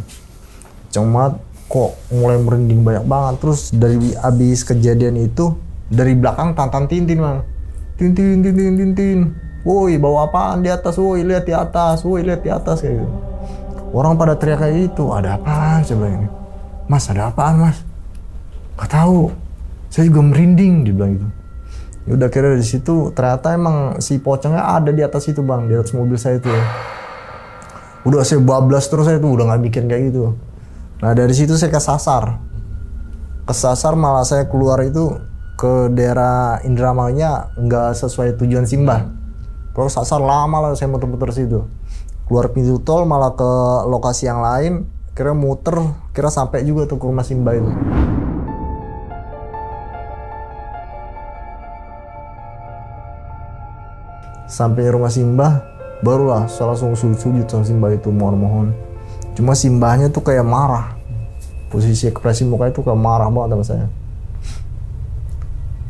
Cuma kok mulai merinding banyak banget. Terus dari abis kejadian itu dari belakang tantan Tintin bang. Tintin. Woi bawa apaan di atas? Woi lihat di atas. Woi lihat di atas kayak gitu. Orang pada teriak kayak gitu. Ada apaan coba ini? Mas ada apaan mas? Gak tahu. Saya juga merinding dibilang gitu. Ya udah kira dari situ ternyata emang si pocongnya ada di atas itu bang, di atas mobil saya itu. Udah saya bablas terus saya tuh udah nggak mikir kayak gitu. Nah dari situ saya kesasar malah saya keluar itu ke daerah Indramayanya nggak sesuai tujuan Simbah. Terus sasar lama lah saya muter-muter situ. Keluar pintu tol malah ke lokasi yang lain, kira muter, kira sampai juga tuh ke rumah Simbah itu. Sampai rumah Simbah, barulah saya langsung sujud sama Simbah itu mohon-mohon. Cuma Simbahnya tuh kayak marah. Posisi ekspresi muka itu kayak marah banget sama saya.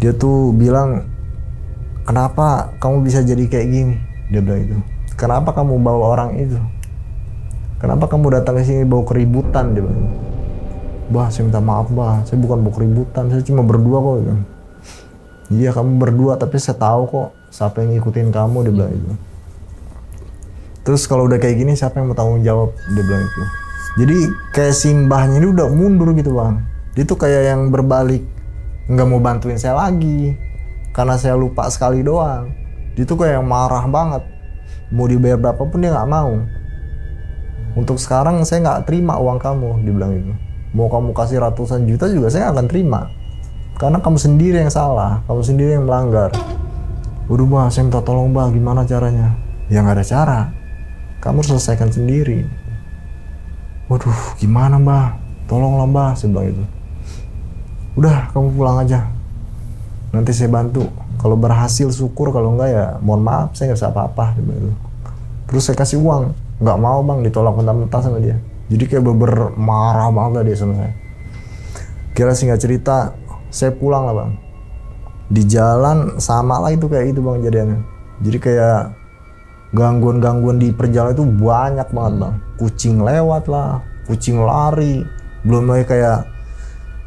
Dia tuh bilang, kenapa kamu bisa jadi kayak gini? Dia bilang itu. Kenapa kamu bawa orang itu? Kenapa kamu datang ke sini bawa keributan? Dia bilang. Bah, saya minta maaf bah, saya bukan bawa keributan, saya cuma berdua kok. Gitu. Iya kamu berdua, tapi saya tahu kok siapa yang ngikutin kamu, dia bilang itu. Terus kalau udah kayak gini siapa yang mau tanggung jawab, dia bilang itu. Jadi kayak Simbahnya ini udah mundur gitu bang. Dia tuh kayak yang berbalik, nggak mau bantuin saya lagi karena saya lupa sekali doang. Dia tuh kayak yang marah banget, mau dibayar berapapun dia nggak mau. Untuk sekarang saya nggak terima uang kamu, dia bilang itu. Mau kamu kasih ratusan juta juga saya nggak akan terima karena kamu sendiri yang salah, kamu sendiri yang melanggar. Udah bah, saya minta tolong bah, gimana caranya? Ya nggak ada cara, kamu harus selesaikan sendiri. Waduh, gimana bah? Tolonglah bah, saya bilang itu. Udah, kamu pulang aja. Nanti saya bantu. Kalau berhasil syukur, kalau enggak ya mohon maaf, saya nggak bisa apa-apa. Terus saya kasih uang, nggak mau bang, ditolak mentah-mentah sama dia. Jadi kayak marah banget lah dia sama saya. Kira singkat cerita, saya pulang lah bang. Di jalan sama lah itu kayak itu bang jadiannya. Jadi kayak gangguan-gangguan di perjalanan itu banyak banget bang. Kucing lewat lah, kucing lari. Belum lagi kayak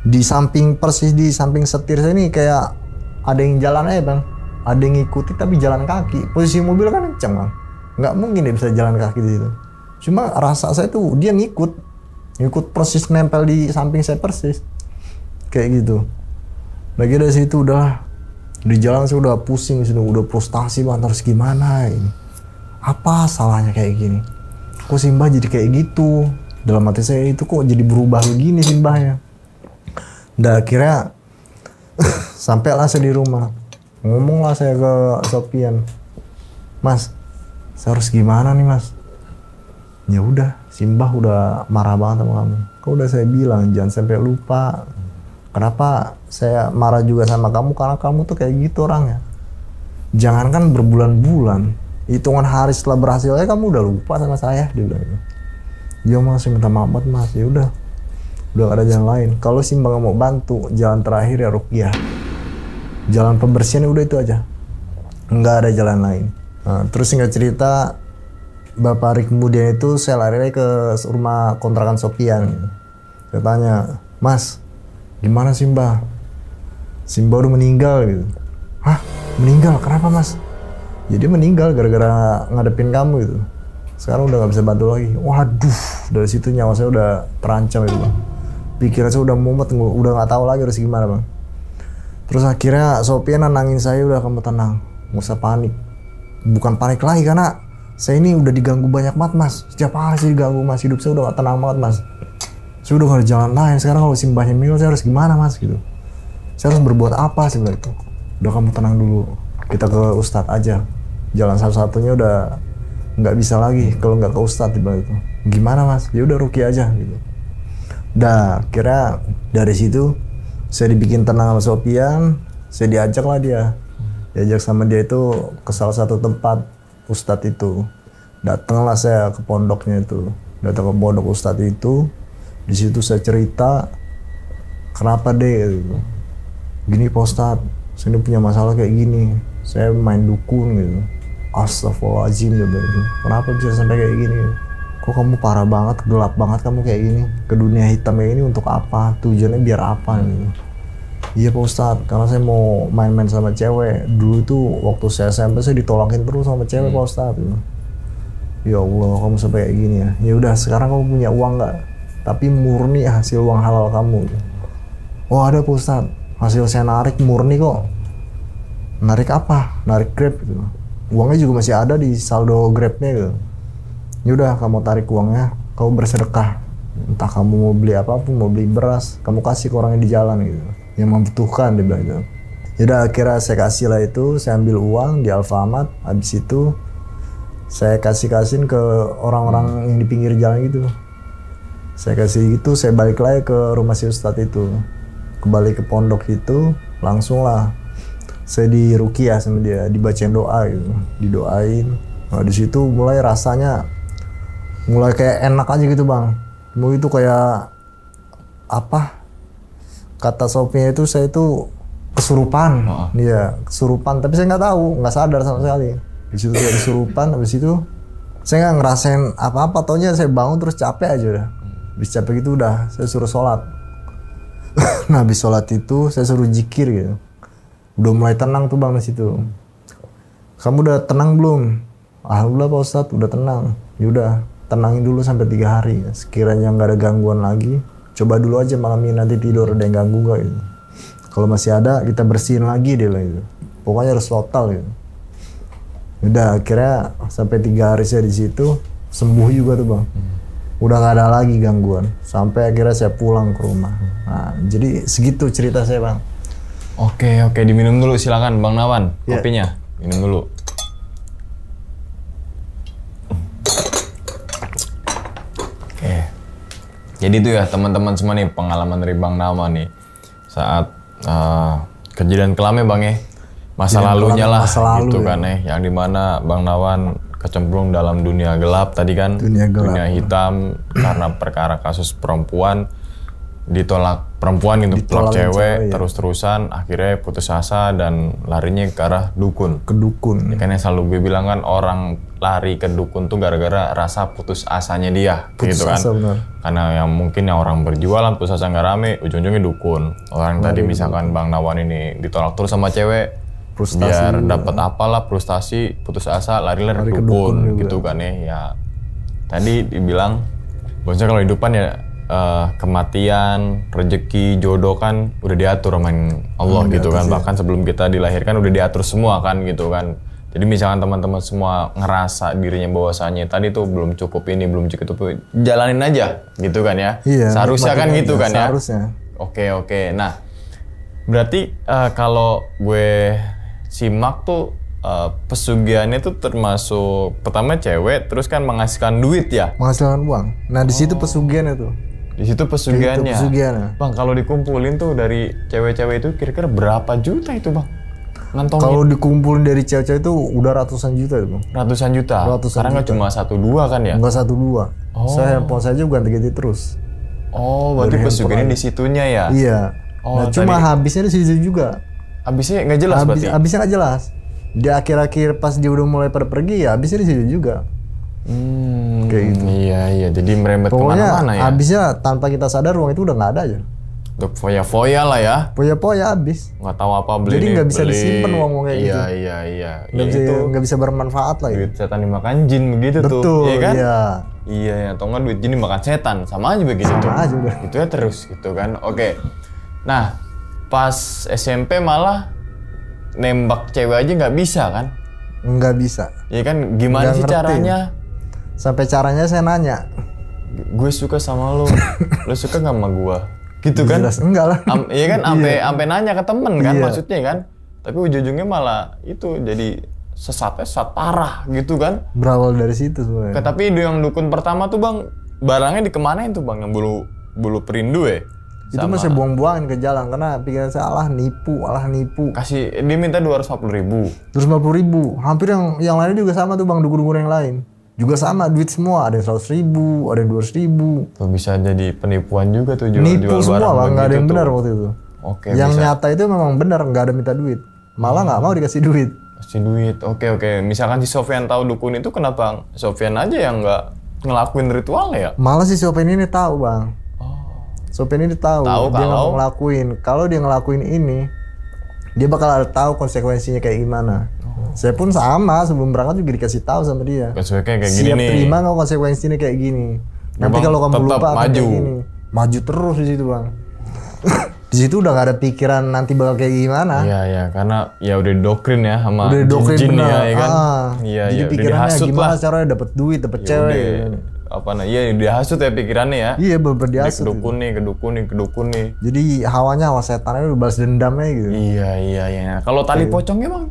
di samping persis di samping setir saya ini kayak ada yang jalan aja bang. Ada yang ngikuti tapi jalan kaki. Posisi mobil kan kencang bang. Nggak mungkin dia bisa jalan kaki di situ. Cuma rasa saya tuh dia ngikut persis nempel di samping saya persis. Kayak gitu. Lagi dari situ udah di jalan saya udah pusing, udah frustasi banget harus gimana ini. Apa salahnya kayak gini? Kok Simbah jadi kayak gitu? Dalam hati saya itu kok jadi berubah begini Simbahnya. Dan akhirnya sampailah saya di rumah. Ngomonglah saya ke Sopian. Mas, saya harus gimana nih mas? Ya udah, Simbah udah marah banget sama kamu. Kok udah saya bilang jangan sampai lupa. Kenapa saya marah juga sama kamu? Karena kamu tuh kayak gitu orangnya. Jangankan berbulan-bulan, hitungan hari setelah berhasil aja kamu udah lupa sama saya, dia bilang gitu. Ya mas, saya minta maaf mas. Ya udah gak ada jalan lain. Kalau Simbah nggak mau bantu, jalan terakhir ya ruqyah. Jalan pembersihan udah itu aja, nggak ada jalan lain. Nah, terus singkat cerita, beberapa hari kemudian itu saya lari ke rumah kontrakan Sopian. Saya tanya, mas, gimana Simbah? Simbah udah meninggal gitu. Hah? Meninggal? Kenapa mas? Jadi meninggal gara-gara ngadepin kamu gitu. Sekarang udah nggak bisa bantu lagi. Waduh, dari situ nyawa saya udah terancam itu. Pikiran saya udah mumet, udah nggak tahu lagi harus gimana bang. Terus akhirnya Sopian nenangin saya, udah kamu tenang, nggak usah panik. Bukan panik lagi karena saya ini udah diganggu banyak banget mas. Setiap hari sih diganggu mas, hidup saya udah gak tenang banget mas. Saya udah gak ada jalan lain, sekarang kalau simbahnya meninggal saya harus gimana mas gitu. Saya harus berbuat apa sih itu. Udah kamu tenang dulu, kita ke Ustadz aja. Jalan satu-satunya udah nggak bisa lagi kalau nggak ke Ustadz dibilang itu. Gimana mas? Ya udah ruqyah aja gitu. Dah kira dari situ saya dibikin tenang sama Sopian, saya diajak lah diajak sama dia itu ke salah satu tempat Ustadz itu. Datanglah saya ke pondoknya itu, datang ke pondok Ustadz itu. Di situ saya cerita kenapa deh gitu. Gini Pak Ustadz, saya ini punya masalah kayak gini, saya main dukun gitu. Astagfirullahaladzim gitu. Kenapa bisa sampai kayak gini? Kok kamu parah banget, gelap banget kamu kayak gini, ke dunia hitam kayak gini untuk apa? Tujuannya biar apa gitu. Iya Pak Ustadz, karena saya mau main-main sama cewek. Dulu tuh waktu saya SMP saya ditolakin terus sama cewek Pak Ustadz gitu. Ya Allah, kamu sampai kayak gini ya. Ya udah, sekarang kamu punya uang nggak? Tapi murni hasil uang halal kamu gitu. Oh ada Pak Ustadz, hasil saya narik murni kok. Narik apa? Narik Grab gitu. Uangnya juga masih ada di saldo Grabnya gitu. Yaudah kamu tarik uangnya, kamu bersedekah. Entah kamu mau beli apapun, mau beli beras, kamu kasih ke orang yang di jalan gitu, yang membutuhkan, dia bilang gitu. Yaudah akhirnya saya kasih lah itu, saya ambil uang di Alfamart. Habis itu saya kasihin ke orang-orang yang di pinggir jalan gitu. Saya kasih gitu, saya balik lagi ke rumah si Ustadz itu. Kembali ke pondok itu, langsung lah saya diruqyah sama dia, dibacain doa gitu, didoain. Nah di situ mulai rasanya mulai kayak enak aja gitu bang. Mau itu kayak apa? Kata Sopinya itu saya itu kesurupan. Iya, kesurupan. Tapi saya nggak tahu, nggak sadar sama sekali. Di situ saya kesurupan. Habis itu saya nggak ngerasain apa-apa. Taunya saya bangun terus capek aja udah. Habis capek gitu udah, saya suruh sholat. Nah habis sholat itu saya suruh zikir gitu. Udah mulai tenang tuh bang di situ. Kamu udah tenang belum? Alhamdulillah Pak Ustadz udah tenang. Yaudah tenangin dulu sampai 3 hari. Sekiranya nggak ada gangguan lagi, coba dulu aja malam ini nanti tidur ada yang ganggu nggak gitu. Kalau masih ada kita bersihin lagi dia lah gitu. Pokoknya harus total gitu. Udah akhirnya sampai 3 hari saya di situ sembuh juga tuh bang. Udah nggak ada lagi gangguan. Sampai akhirnya saya pulang ke rumah. Nah jadi segitu cerita saya bang. Oke, diminum dulu silakan Bang Nawan, kopinya. Minum dulu. Oke. Jadi itu ya teman-teman semua nih pengalaman dari Bang Nawan nih. Saat kejadian kelam ya Bang ya. Masa lalunya lah gitu kan ya. Yang dimana Bang Nawan kecemplung dalam dunia gelap tadi kan. Dunia hitam karena perkara kasus perempuan. Ditolak perempuan gitu, ditolak cewek, terus-terusan akhirnya putus asa dan larinya ke arah dukun. Ke dukun. Ya kan yang selalu gue bilang kan orang lari ke dukun tuh gara-gara rasa putus asanya dia, putus gitu kan. Asa, benar. Karena yang mungkin yang orang berjualan putus asa nggak rame, ujung-ujungnya dukun. Orang tadi misalkan Bang Nawan ini ditolak terus sama cewek, frustasi biar dapat apalah frustasi, putus asa, lari ke dukun gitu kan ya. Tadi dibilang, bosnya kalau hidupan ya kematian, rezeki, jodoh kan udah diatur sama Allah gitu kan. Bahkan sebelum kita dilahirkan udah diatur semua kan gitu kan. Jadi misalkan teman-teman semua ngerasa dirinya bahwasanya tadi tuh belum cukup ini, belum cukup, jalanin aja gitu kan ya. Iya, seharusnya kan gitu kan ya. Seharusnya. Oke. Nah, berarti kalau gue simak tuh pesugihannya tuh termasuk pertama cewek, terus kan menghasilkan duit ya. Menghasilkan uang. Nah di situ pesugihannya tuh. Di situ pesugihannya. Bang, kalau dikumpulin tuh dari cewek-cewek itu kira-kira berapa juta itu, Bang? Ngantongin. Kalau dikumpulin dari cewek-cewek itu udah ratusan juta itu, Bang. Ratusan juta? Karena nggak cuma 1-2 kan ya? Nggak 1-2. Saya handphone saja ganti-ganti terus. Oh, berarti pesugihannya di situnya ya? Iya. Nah, cuma habisnya di situ juga. Habisnya nggak jelas berarti? Habisnya nggak jelas. Di akhir-akhir pas dia udah mulai pada pergi ya habisnya di situ juga. Kayak gitu. Iya. Jadi merembet kemana-mana ya? Habisnya tanpa kita sadar uang itu udah nggak ada aja. Untuk foya-foya lah ya. Foya-foya habis. Nggak tahu apa beli. Jadi nggak bisa disimpan uang kayak gitu. Iya. Nggak bisa bermanfaat lah. Duit setan dimakan jin begitu. Betul, tuh. Iya kan? Iya. Iya ya, atau nggak duit gini makan setan, sama aja begitu. Sama aja udah. Gitu ya terus gitu kan. Oke. Nah, pas SMP malah nembak cewek aja nggak bisa kan? Nggak bisa. Iya kan, gimana Nggak sih ngerti. caranya? Sampai caranya saya nanya. Gue suka sama lo, lo suka nggak sama gue? Gitu kan? Jelas enggak lah. Iya kan, sampai nanya ke temen kan Iya. maksudnya kan. Tapi ujung-ujungnya malah itu jadi sesat parah gitu kan. Berawal dari situ sebenarnya. Tapi yang dukun pertama tuh bang, barangnya dikemanain tuh bang, yang bulu perindu ya? Itu masih buang-buangin ke jalan karena pikiran saya alah nipu. Kasih, dia minta 250.000. 250.000. Hampir yang lainnya juga sama tuh bang, dukun-dukun yang lain. Juga sama duit semua, ada yang 100.000, ada yang 200.000. Tuh bisa jadi penipuan juga tuh Nipu jual semua barang bang, nggak ada begitu yang tuh. benar waktu itu. Oke, Yang bisa. nyata itu memang benar, nggak ada minta duit. Malah nggak mau dikasih duit. Kasih duit, oke. Misalkan si Sofyan tahu dukun itu, kenapa Sofyan aja yang nggak ngelakuin ritual ya? Malah si Sopin ini tahu bang. Sopin ini tahu dia nggak mau ngelakuin. Kalau dia ngelakuin ini, dia bakal tahu konsekuensinya kayak gimana. Saya pun sama, sebelum berangkat juga dikasih tahu sama dia. Konsekuensinya kayak gini Siap nih. terima nggak konsekuensinya kayak gini. Nanti Bang, kalau kamu tetap lupa akan maju. kayak gini. Maju terus di situ bang. Di situ udah nggak ada pikiran nanti bakal kayak gimana. Iya, karena ya udah didoktrin ya sama Udah doktrin jin benar. ya kan. Jadi udah pikirannya dihasut gimana lah. caranya dapat duit, dapat cewek. Gitu. Iya dihasut ya pikirannya ya. Iya bener dihasut. Kedukun nih. Jadi hawanya hawa setannya udah balas dendamnya gitu. Iya. Kalau tali pocongnya bang,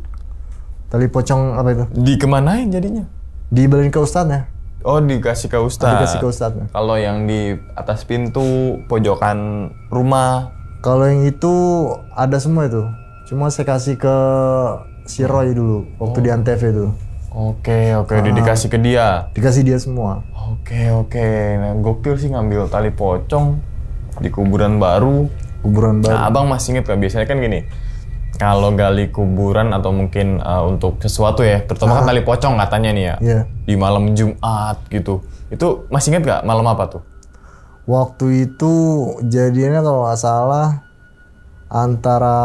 Tali pocong apa itu? dikemanain jadinya? Dibeliin ke ustadznya. Oh dikasih ke ustaz. Dikasih ke ustadznya. Kalau yang di atas pintu, pojokan rumah. Kalau yang itu ada semua itu. Cuma saya kasih ke si Roy dulu waktu di Antv itu. Oke, udah dikasih ke dia. Dikasih dia semua. Oke. Nah, gokil sih ngambil tali pocong di kuburan baru. Kuburan baru. Nah, abang masih inget gak? Biasanya kan gini, kalau gali kuburan atau mungkin untuk sesuatu ya, terutama kan tali pocong katanya nih ya, Iya. di malam Jumat gitu. Itu masih inget gak malam apa tuh? Waktu itu jadinya kalau nggak salah antara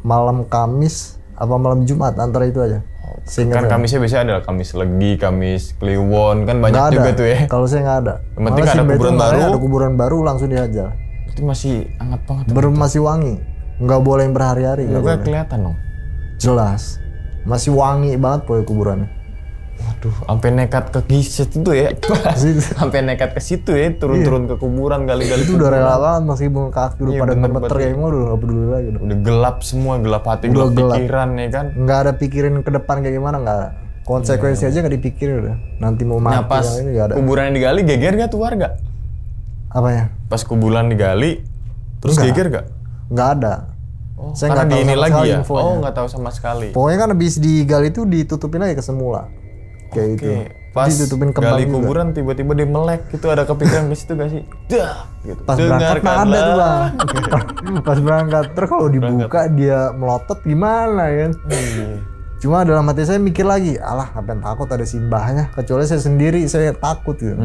malam Kamis apa malam Jumat, antara itu aja. Kan Kamisnya biasanya ada Kamis Legi, Kamis Kliwon, kan banyak Nggak ada. juga tuh ya. Kalau saya nggak ada. Yang penting Malah ada si Mbak kuburan itu baru. Ada kuburan baru langsung dihajar. Itu masih hangat banget. Masih wangi. Nggak boleh yang berhari-hari. nggak Juga boleh. kelihatan dong. Jelas. Masih wangi banget pokoknya kuburannya. Waduh, sampai nekat ke situ tuh ya. Sampai nekat ke situ ya, turun-turun ke kuburan, gali-gali. Itu udah rela banget meskipun kaki udah Iya, pada bener, gemeter kayak gimana udah nggak peduli lagi. Udah gelap semua, gelap hati, Udah gelap gelap. pikiran ya kan. Nggak ada pikirin ke depan kayak gimana, nggak ada. Konsekuensi aja nggak dipikirin udah. Nanti mau mati Nah pas yang ini nggak ada. kuburan yang digali, geger gak tuh warga? Apanya? Pas kuburan digali, terus Enggak. geger gak? Nggak ada. Oh, Saya karena nggak di tahu ini sama lagi sekali ya? infonya. Oh nggak tahu sama sekali. Pokoknya kan habis digali itu ditutupin lagi ke semula. Kayak Oke, itu. pas Ditutupin kembang gali juga. kuburan tiba-tiba dia melek, itu ada kepikiran ke situ gak sih? Dah, gitu. Pas berangkat mah ada tuh bang. Pas berangkat terus kalau dibuka dia melotot gimana kan? Cuma dalam hati saya mikir lagi, alah ngapain takut, ada simbahnya. Kecuali saya sendiri saya takut gitu.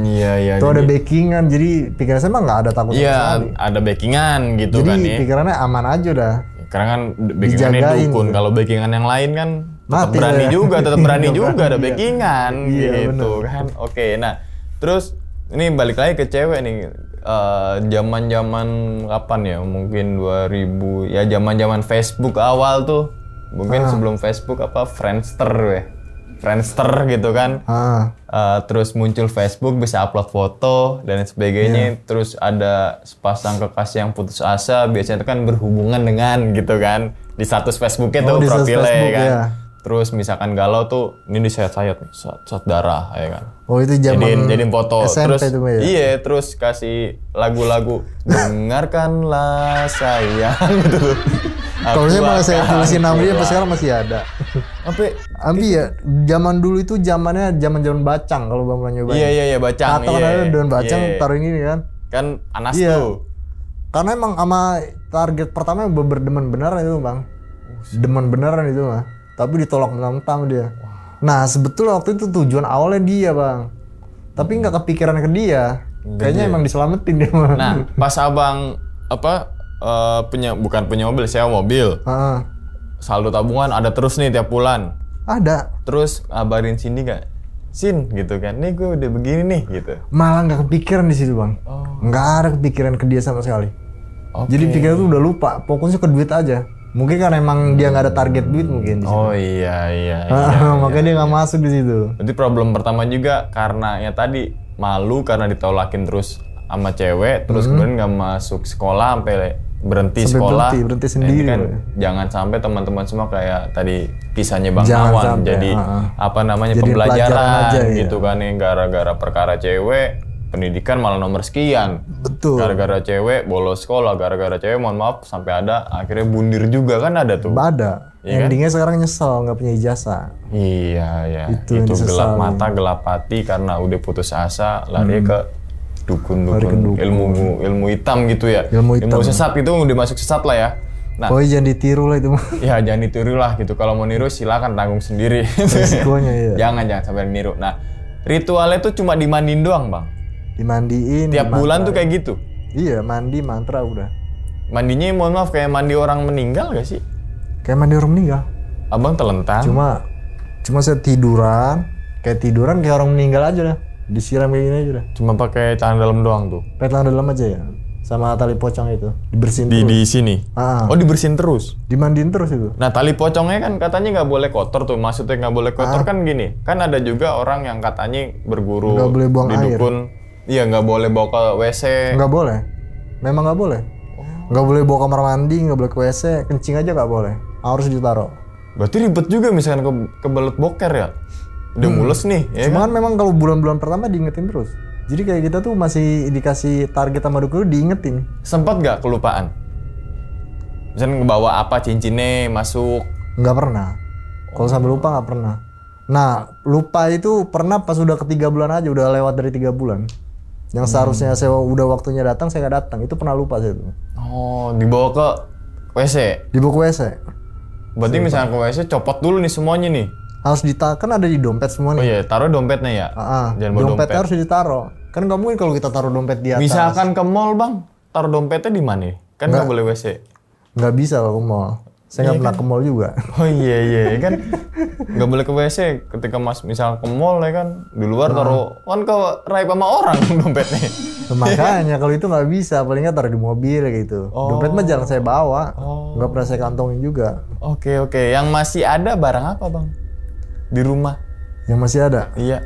Iya. Itu ada backingan, jadi pikiran saya mah nggak ada takut sama Iya, sekali. ada backingan gitu Jadi kan ya. pikirannya aman aja dah. Karena kan backingannya Dijagain dukun. gitu. Kalau backingan yang lain kan tetap Mati berani lah. juga, tetap berani Iya, juga ada iya. backingan Iya, gitu kan. Oke, nah terus ini balik lagi ke cewek nih. Zaman-zaman kapan ya? Mungkin 2000 ya, zaman-zaman Facebook awal tuh. Mungkin sebelum Facebook apa Friendster ya. Friendster gitu kan. Terus muncul Facebook, bisa upload foto dan sebagainya. Terus ada sepasang kekasih yang putus asa, biasanya itu kan berhubungan dengan gitu kan. Di status Facebooknya tuh di status profilnya Facebook, kan. ya. Terus misalkan galau tuh, ini disayat-sayat nih, sayat darah ya kan. Oh itu zaman Jadiin foto. SMP Terus itu mah ya. iya, terus kasih lagu-lagu dengarkanlah sayang gitu tuh. Kalau saya malah saya Aku tulisin nama dia, akan sampai sekarang masih ada. Sampai Ambi ya, zaman dulu itu zamannya zaman bacang kalau bang nyobain. iya bacang. Kata kan ada daun bacang iya. taruh ini kan. Kan panas Iya. tuh. Karena emang sama target pertama berdemen beneran itu bang. Demen beneran itu mah. Tapi ditolak mentang-mentang dia. Nah sebetulnya waktu itu tujuan awalnya dia bang. Tapi nggak kepikiran ke dia. Kayaknya emang diselamatin dia mah. Nah, pas abang bukan punya mobil, sewa mobil. Saldo tabungan ada terus nih tiap bulan. Ada. Terus ngabarin Cindy gak? Sin gitu kan, nih gue udah begini nih gitu. Malah nggak kepikiran di situ bang, nggak ada kepikiran ke dia sama sekali. Jadi pikiran tuh udah lupa, fokusnya ke duit aja. Mungkin kan emang dia nggak ada target duit mungkin di situ. Oh iya. Makanya dia nggak masuk di situ. Berarti problem pertama juga karena ya tadi malu karena ditolakin terus sama cewek, terus kemudian nggak masuk sekolah sampai berhenti sekolah. Berhenti sendiri. Kan jangan sampai teman-teman semua kayak tadi kisahnya Bang Jangan Nawan sampai, jadi apa namanya jadi pembelajaran aja, gitu kan nih gara-gara perkara cewek pendidikan malah nomor sekian. Betul. Gara-gara cewek bolos sekolah, gara-gara cewek mohon maaf sampai ada akhirnya bundir juga kan ada tuh. Ada. Iya Endingnya sekarang nyesel nggak punya ijazah. Iya. Itu gelap mata, gelap hati karena udah putus asa, lari ke dukun ilmu hitam gitu ya. Ilmu sesat itu udah masuk sesat lah ya. Nah, jangan ditiru lah itu. Ya jangan ditiru lah gitu. Kalau mau niru silakan tanggung sendiri. Resikonya ya. jangan sampai niru. Nah, ritualnya tuh cuma dimandiin doang, Bang. Dimandiin. Tiap bulan tuh kayak gitu. Iya, mandi mantra udah. Mandinya mohon maaf kayak mandi orang meninggal gak sih? Kayak mandi orang meninggal. Abang telentang. Cuma saya tiduran kayak orang meninggal aja dah. Disiram kayak gini aja dah. Cuma pakai tangan dalam doang tuh. Pakai tangan dalam aja ya. Sama tali pocong itu. Dibersihin terus. Di sini? Oh dibersihin terus? Dimandiin terus itu. Nah tali pocongnya kan katanya nggak boleh kotor tuh. Maksudnya nggak boleh kotor kan gini. Kan ada juga orang yang katanya berguru nggak boleh buang di air. Dukun. Iya nggak boleh bawa ke WC. Nggak boleh. Memang nggak boleh. Nggak boleh bawa kamar mandi, nggak boleh ke WC. Kencing aja nggak boleh. Harus ditaruh. Berarti ribet juga misalkan kebelet boker ya? Udah mules nih, ya Cuman kan? memang kalau bulan-bulan pertama diingetin terus. Jadi kayak kita tuh masih dikasih target sama dukun diingetin. Sempat nggak kelupaan? Misalnya ngebawa apa cincinnya masuk? Nggak pernah. Kalau sampai lupa nggak pernah. Nah, lupa itu pernah pas udah ke 3 bulan aja, udah lewat dari 3 bulan. Yang seharusnya saya udah waktunya datang, saya nggak datang. Itu pernah lupa saya tuh. Oh, dibawa ke WC? Dibawa ke WC. Berarti misalnya ke WC copot dulu nih semuanya nih? Harus kan ada di dompet semua nih. Oh iya, taruh dompetnya ya? Jangan bawa dompet. Harus ditaruh. Kan nggak mungkin kalau kita taruh dompet di atas. Misalkan ke mall bang, taruh dompetnya di mana? Kan nggak boleh WC. Nggak bisa kalau ke mall. Saya nggak pernah ke mall juga. Oh iya kan nggak boleh ke WC ketika mas misal ke mall ya kan di luar taruh kan ke raib sama orang dompetnya. Makanya kalau itu nggak bisa, paling nggak taruh di mobil gitu. Dompet mah jarang saya bawa, nggak pernah saya kantongin juga. Oke, yang masih ada barang apa bang di rumah? Yang masih ada? Iya.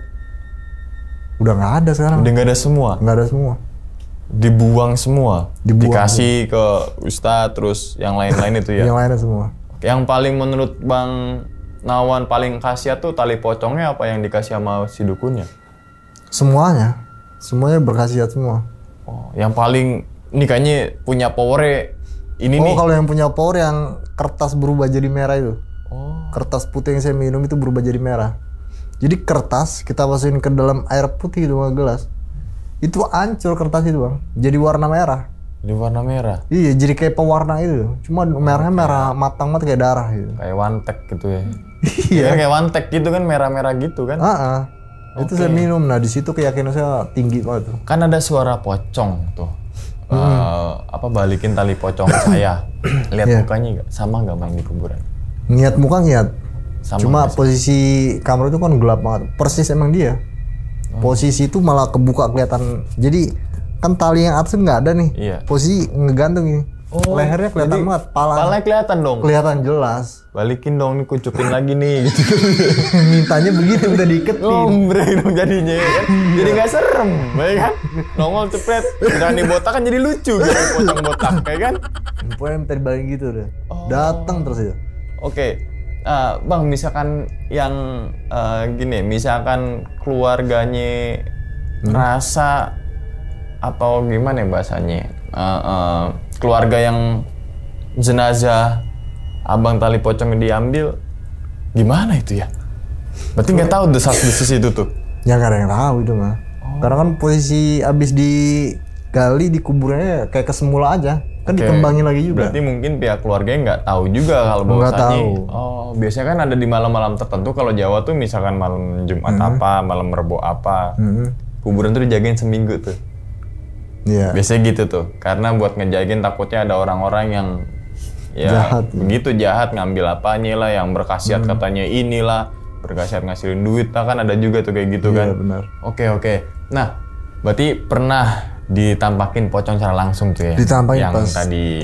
Udah nggak ada sekarang. Udah nggak ada semua? Nggak ada semua. Dibuang semua? Dikasih semua. ke ustadz terus yang lain-lain itu ya? Yang lainnya semua. Yang paling menurut Bang Nawan paling khasiat tuh tali pocongnya apa yang dikasih sama si dukunnya? Semuanya berkhasiat semua. Oh, yang paling ini kayaknya punya power ini nih. Kalau yang punya power yang kertas berubah jadi merah itu. Kertas putih yang saya minum itu berubah jadi merah. Jadi kertas kita masukin ke dalam air putih itu gelas. Itu hancur kertas itu bang. Jadi warna merah. Jadi warna merah? Iya, jadi kayak pewarna itu. Cuma merahnya merah matang banget kayak darah gitu. Kayak wantek gitu ya? Iya. Kayak wantek gitu kan, merah-merah gitu kan? Itu saya minum. Nah di situ keyakinan saya tinggi banget tuh. Kan ada suara pocong tuh. Balikin tali pocong saya. Lihat mukanya sama nggak main di kuburan? Niat muka niat. Sama cuma posisi kamar itu kan gelap banget. Persis emang dia. Posisi itu malah kebuka kelihatan. Jadi kan tali yang atas nggak ada nih. Iya. Posisi ngegantung ini. Lehernya kelihatan banget. Palanya kelihatan dong. Kelihatan jelas. Balikin dong nih, kucukin lagi nih gitu. Mintanya begitu udah diikat. Ngombre dong jadinya ya kan. Jadi nggak serem, ya kan? Nongol cepet. Berani botak kan jadi lucu gitu, pocong botak, ya kan? Pokoknya minta dibalik gitu udah. Datang terus ya. Oke. Bang, misalkan yang gini, misalkan keluarganya rasa atau gimana ya bahasanya? Keluarga yang jenazah abang tali pocong diambil, gimana itu ya? Berarti nggak tahu desas-desus itu tuh? Ya nggak ada yang tahu itu mah. Karena kan posisi abis digali di kuburannya kayak kesemula aja. Kan dikembangin lagi juga. Berarti mungkin pihak keluarganya nggak tahu juga kalau bahwasannya. Biasanya kan ada di malam-malam tertentu. Kalau Jawa tuh misalkan malam Jumat apa, malam Rebo apa, kuburan tuh dijagain seminggu tuh. Iya. Biasanya gitu tuh. Karena buat ngejagain takutnya ada orang-orang yang jahat, begitu jahat ngambil apanya lah, yang berkhasiat katanya inilah. berkhasiat ngasilin duit, kan ada juga tuh kayak gitu kan. Iya benar. Oke. Nah, berarti pernah ditampakin pocong secara langsung tuh ya? Ditampakin yang pas tadi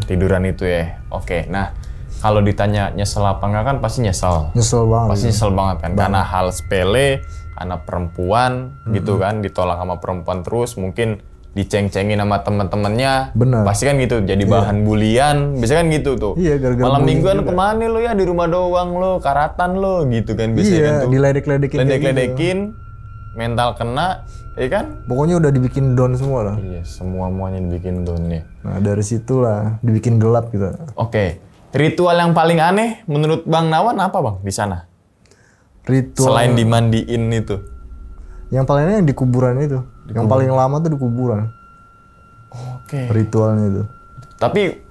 tiduran itu ya. Oke, nah kalau ditanya nyesel apa enggak kan pasti nyesel. Nyesel banget. Pasti nyesel banget kan, karena hal sepele, karena perempuan gitu kan, ditolak sama perempuan terus, mungkin diceng-cengin sama teman-temannya, pasti kan gitu, jadi bahan bulian, biasanya kan gitu tuh. Iya, gara-gara malam mingguan juga. Kemana lo ya, di rumah doang lo, karatan lo gitu kan biasanya kan tuh. Diledek-ledekin. Ledek-ledekin, mental kena, ya kan? Pokoknya udah dibikin down semua lah. Iya, semuanya dibikin down nih. Nah dari situlah dibikin gelap gitu. Oke, ritual yang paling aneh menurut Bang Nawan apa Bang di sana? Ritual selain dimandiin itu. Yang paling aneh yang di kuburan itu. Yang paling lama tuh di kuburan. Oke. Ritualnya itu. Tapi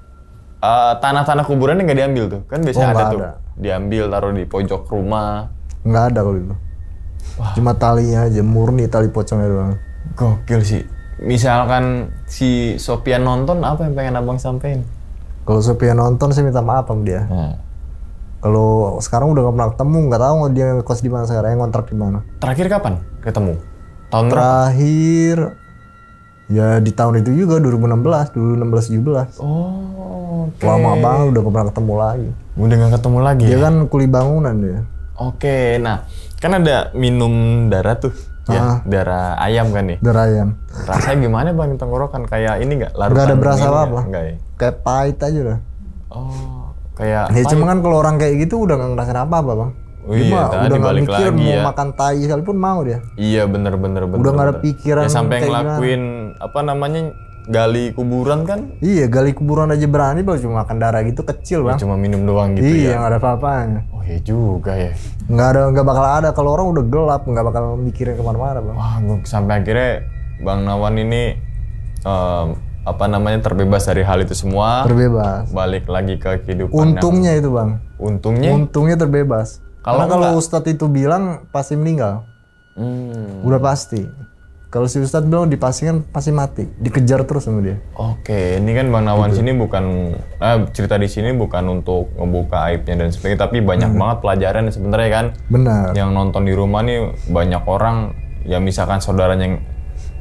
tanah-tanah kuburannya nggak diambil tuh? Kan biasanya ada tuh. Ada. Diambil, taruh di pojok rumah. Nggak ada kalau itu. Wah. Cuma talinya aja, murni tali pocongnya doang. Gokil sih. Misalkan si Sopian nonton, apa yang pengen abang sampein? Kalau Sopian nonton, saya minta maaf sama dia. Kalau sekarang udah nggak pernah ketemu, nggak tahu dia ngekos di mana sekarang, ngontrak di mana. Terakhir kapan ketemu? Tahun terakhir ya di tahun itu juga 2016, 17. Oh, okay. Lama banget udah nggak pernah ketemu lagi. Udah nggak ketemu lagi. Dia kan kuli bangunan dia. Oke, nah kan ada minum darah tuh, ya darah ayam kan nih. Darah ayam. Rasanya gimana Bang tenggorokan? Kayak ini nggak? Nggak ada berasa apa-apa. Nggak ya? Kayak pahit aja udah. Oh, kayak. Ya cuma kan kalau orang kayak gitu udah nggak ngerasain apa-apa Bang. Oh iya, udah nggak mikir lagi mau ya. makan tai sekalipun mau dia. Iya bener. Udah nggak ada pikiran. Ya sampai ngelakuin apa namanya gali kuburan kan? Iya gali kuburan aja berani Bang, cuma makan darah gitu kecil Bang. Ya, cuma minum doang gitu ya. Iya nggak ada apa-apanya. Oh iya juga ya. Nggak bakal ada kalau orang udah gelap, nggak bakal mikirin kemana-mana Bang. Wah sampai akhirnya Bang Nawan ini apa namanya terbebas dari hal itu semua. Terbebas. Balik lagi ke kehidupan. Untungnya itu Bang. Untungnya terbebas. Karena kalau Ustadz itu bilang pasti meninggal. Udah pasti. Kalau si Ustadz bilang dipastikan pasti mati, dikejar terus sama dia. Oke, ini kan Bang Nawan sini bukan cerita di sini bukan untuk ngebuka aibnya dan sebagainya, tapi banyak banget pelajaran sebenarnya kan. Benar. Yang nonton di rumah nih banyak orang, ya misalkan saudaranya yang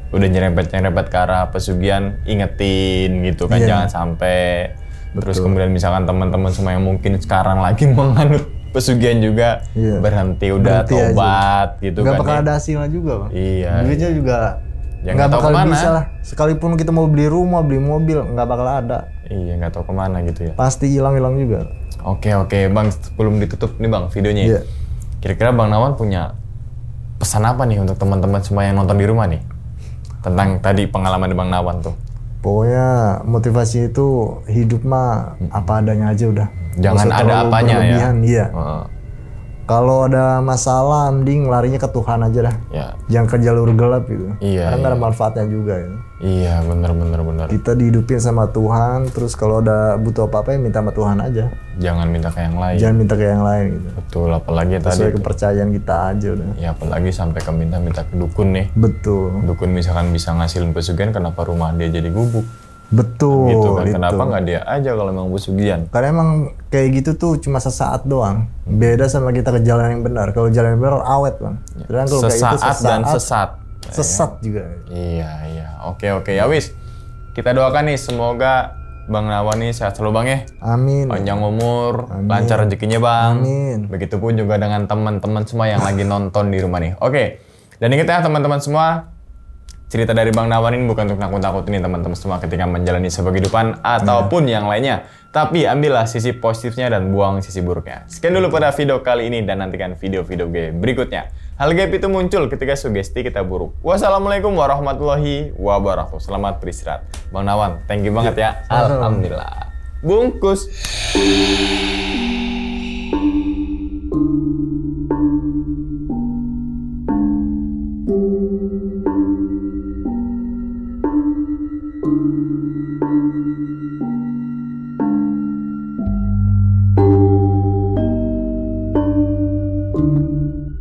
udah nyerempet ke arah pesugihan, ingetin gitu kan, jangan sampai. Terus kemudian misalkan teman-teman semua yang mungkin sekarang lagi menganut pesugihan juga berhenti tobat aja. Gitu nggak kan. Bakal ada hasilnya juga Bang. Iya. Duitnya juga ya, nggak bakal bisa lah. Sekalipun kita mau beli rumah, beli mobil, nggak bakal ada. Iya, nggak tahu kemana gitu ya. Pasti hilang juga. Oke Bang, sebelum ditutup nih Bang videonya. Iya. Kira-kira Bang Nawan punya pesan apa nih untuk teman-teman semua yang nonton di rumah nih? Tentang tadi pengalaman Bang Nawan tuh. Pokoknya motivasi itu hidup mah apa adanya aja udah. Jangan ada apanya ya. Iya. Kalau ada masalah, mending larinya ke Tuhan aja dah. Ya. Jangan ke jalur gelap gitu. Iya. Karena nggak ada manfaatnya juga. Gitu. Iya, benar. Kita dihidupin sama Tuhan, terus kalau ada butuh apa-apa ya minta sama Tuhan aja. Jangan minta ke yang lain. Jangan minta ke yang lain gitu. Betul, apalagi sesuai tadi kepercayaan kita aja udah. Ya, apalagi sampai ke minta ke dukun nih. Betul. Dukun misalkan bisa ngasilin pesugihan, kenapa rumah dia jadi gubuk? Betul. Gitu kan. Kenapa nggak dia aja kalau memang pesugihan? Karena emang kayak gitu tuh cuma sesaat doang. Beda sama kita ke jalan yang benar. Kalau jalan yang benar awet Bang. Ya. Kalau sesaat kayak itu dan sesat. Sesat juga. Iya. Oke. Ya wis. Kita doakan nih semoga Bang Nawan nih sehat selalu Bang ya. Amin. Panjang umur, lancar rezekinya Bang. Amin. Begitupun juga dengan teman-teman semua yang lagi nonton di rumah nih. Oke. Dan ingat ya teman-teman semua, cerita dari Bang Nawan ini bukan untuk nakut-nakutin teman-teman semua ketika menjalani sebuah kehidupan ataupun yang lainnya. Tapi ambillah sisi positifnya dan buang sisi buruknya. Sekian dulu pada video kali ini dan nantikan video-video gue berikutnya. Hal gaib itu muncul ketika sugesti kita buruk. Wassalamualaikum warahmatullahi wabarakatuh. Selamat beristirahat. Bang Nawan, thank you banget ya. Alhamdulillah. Bungkus.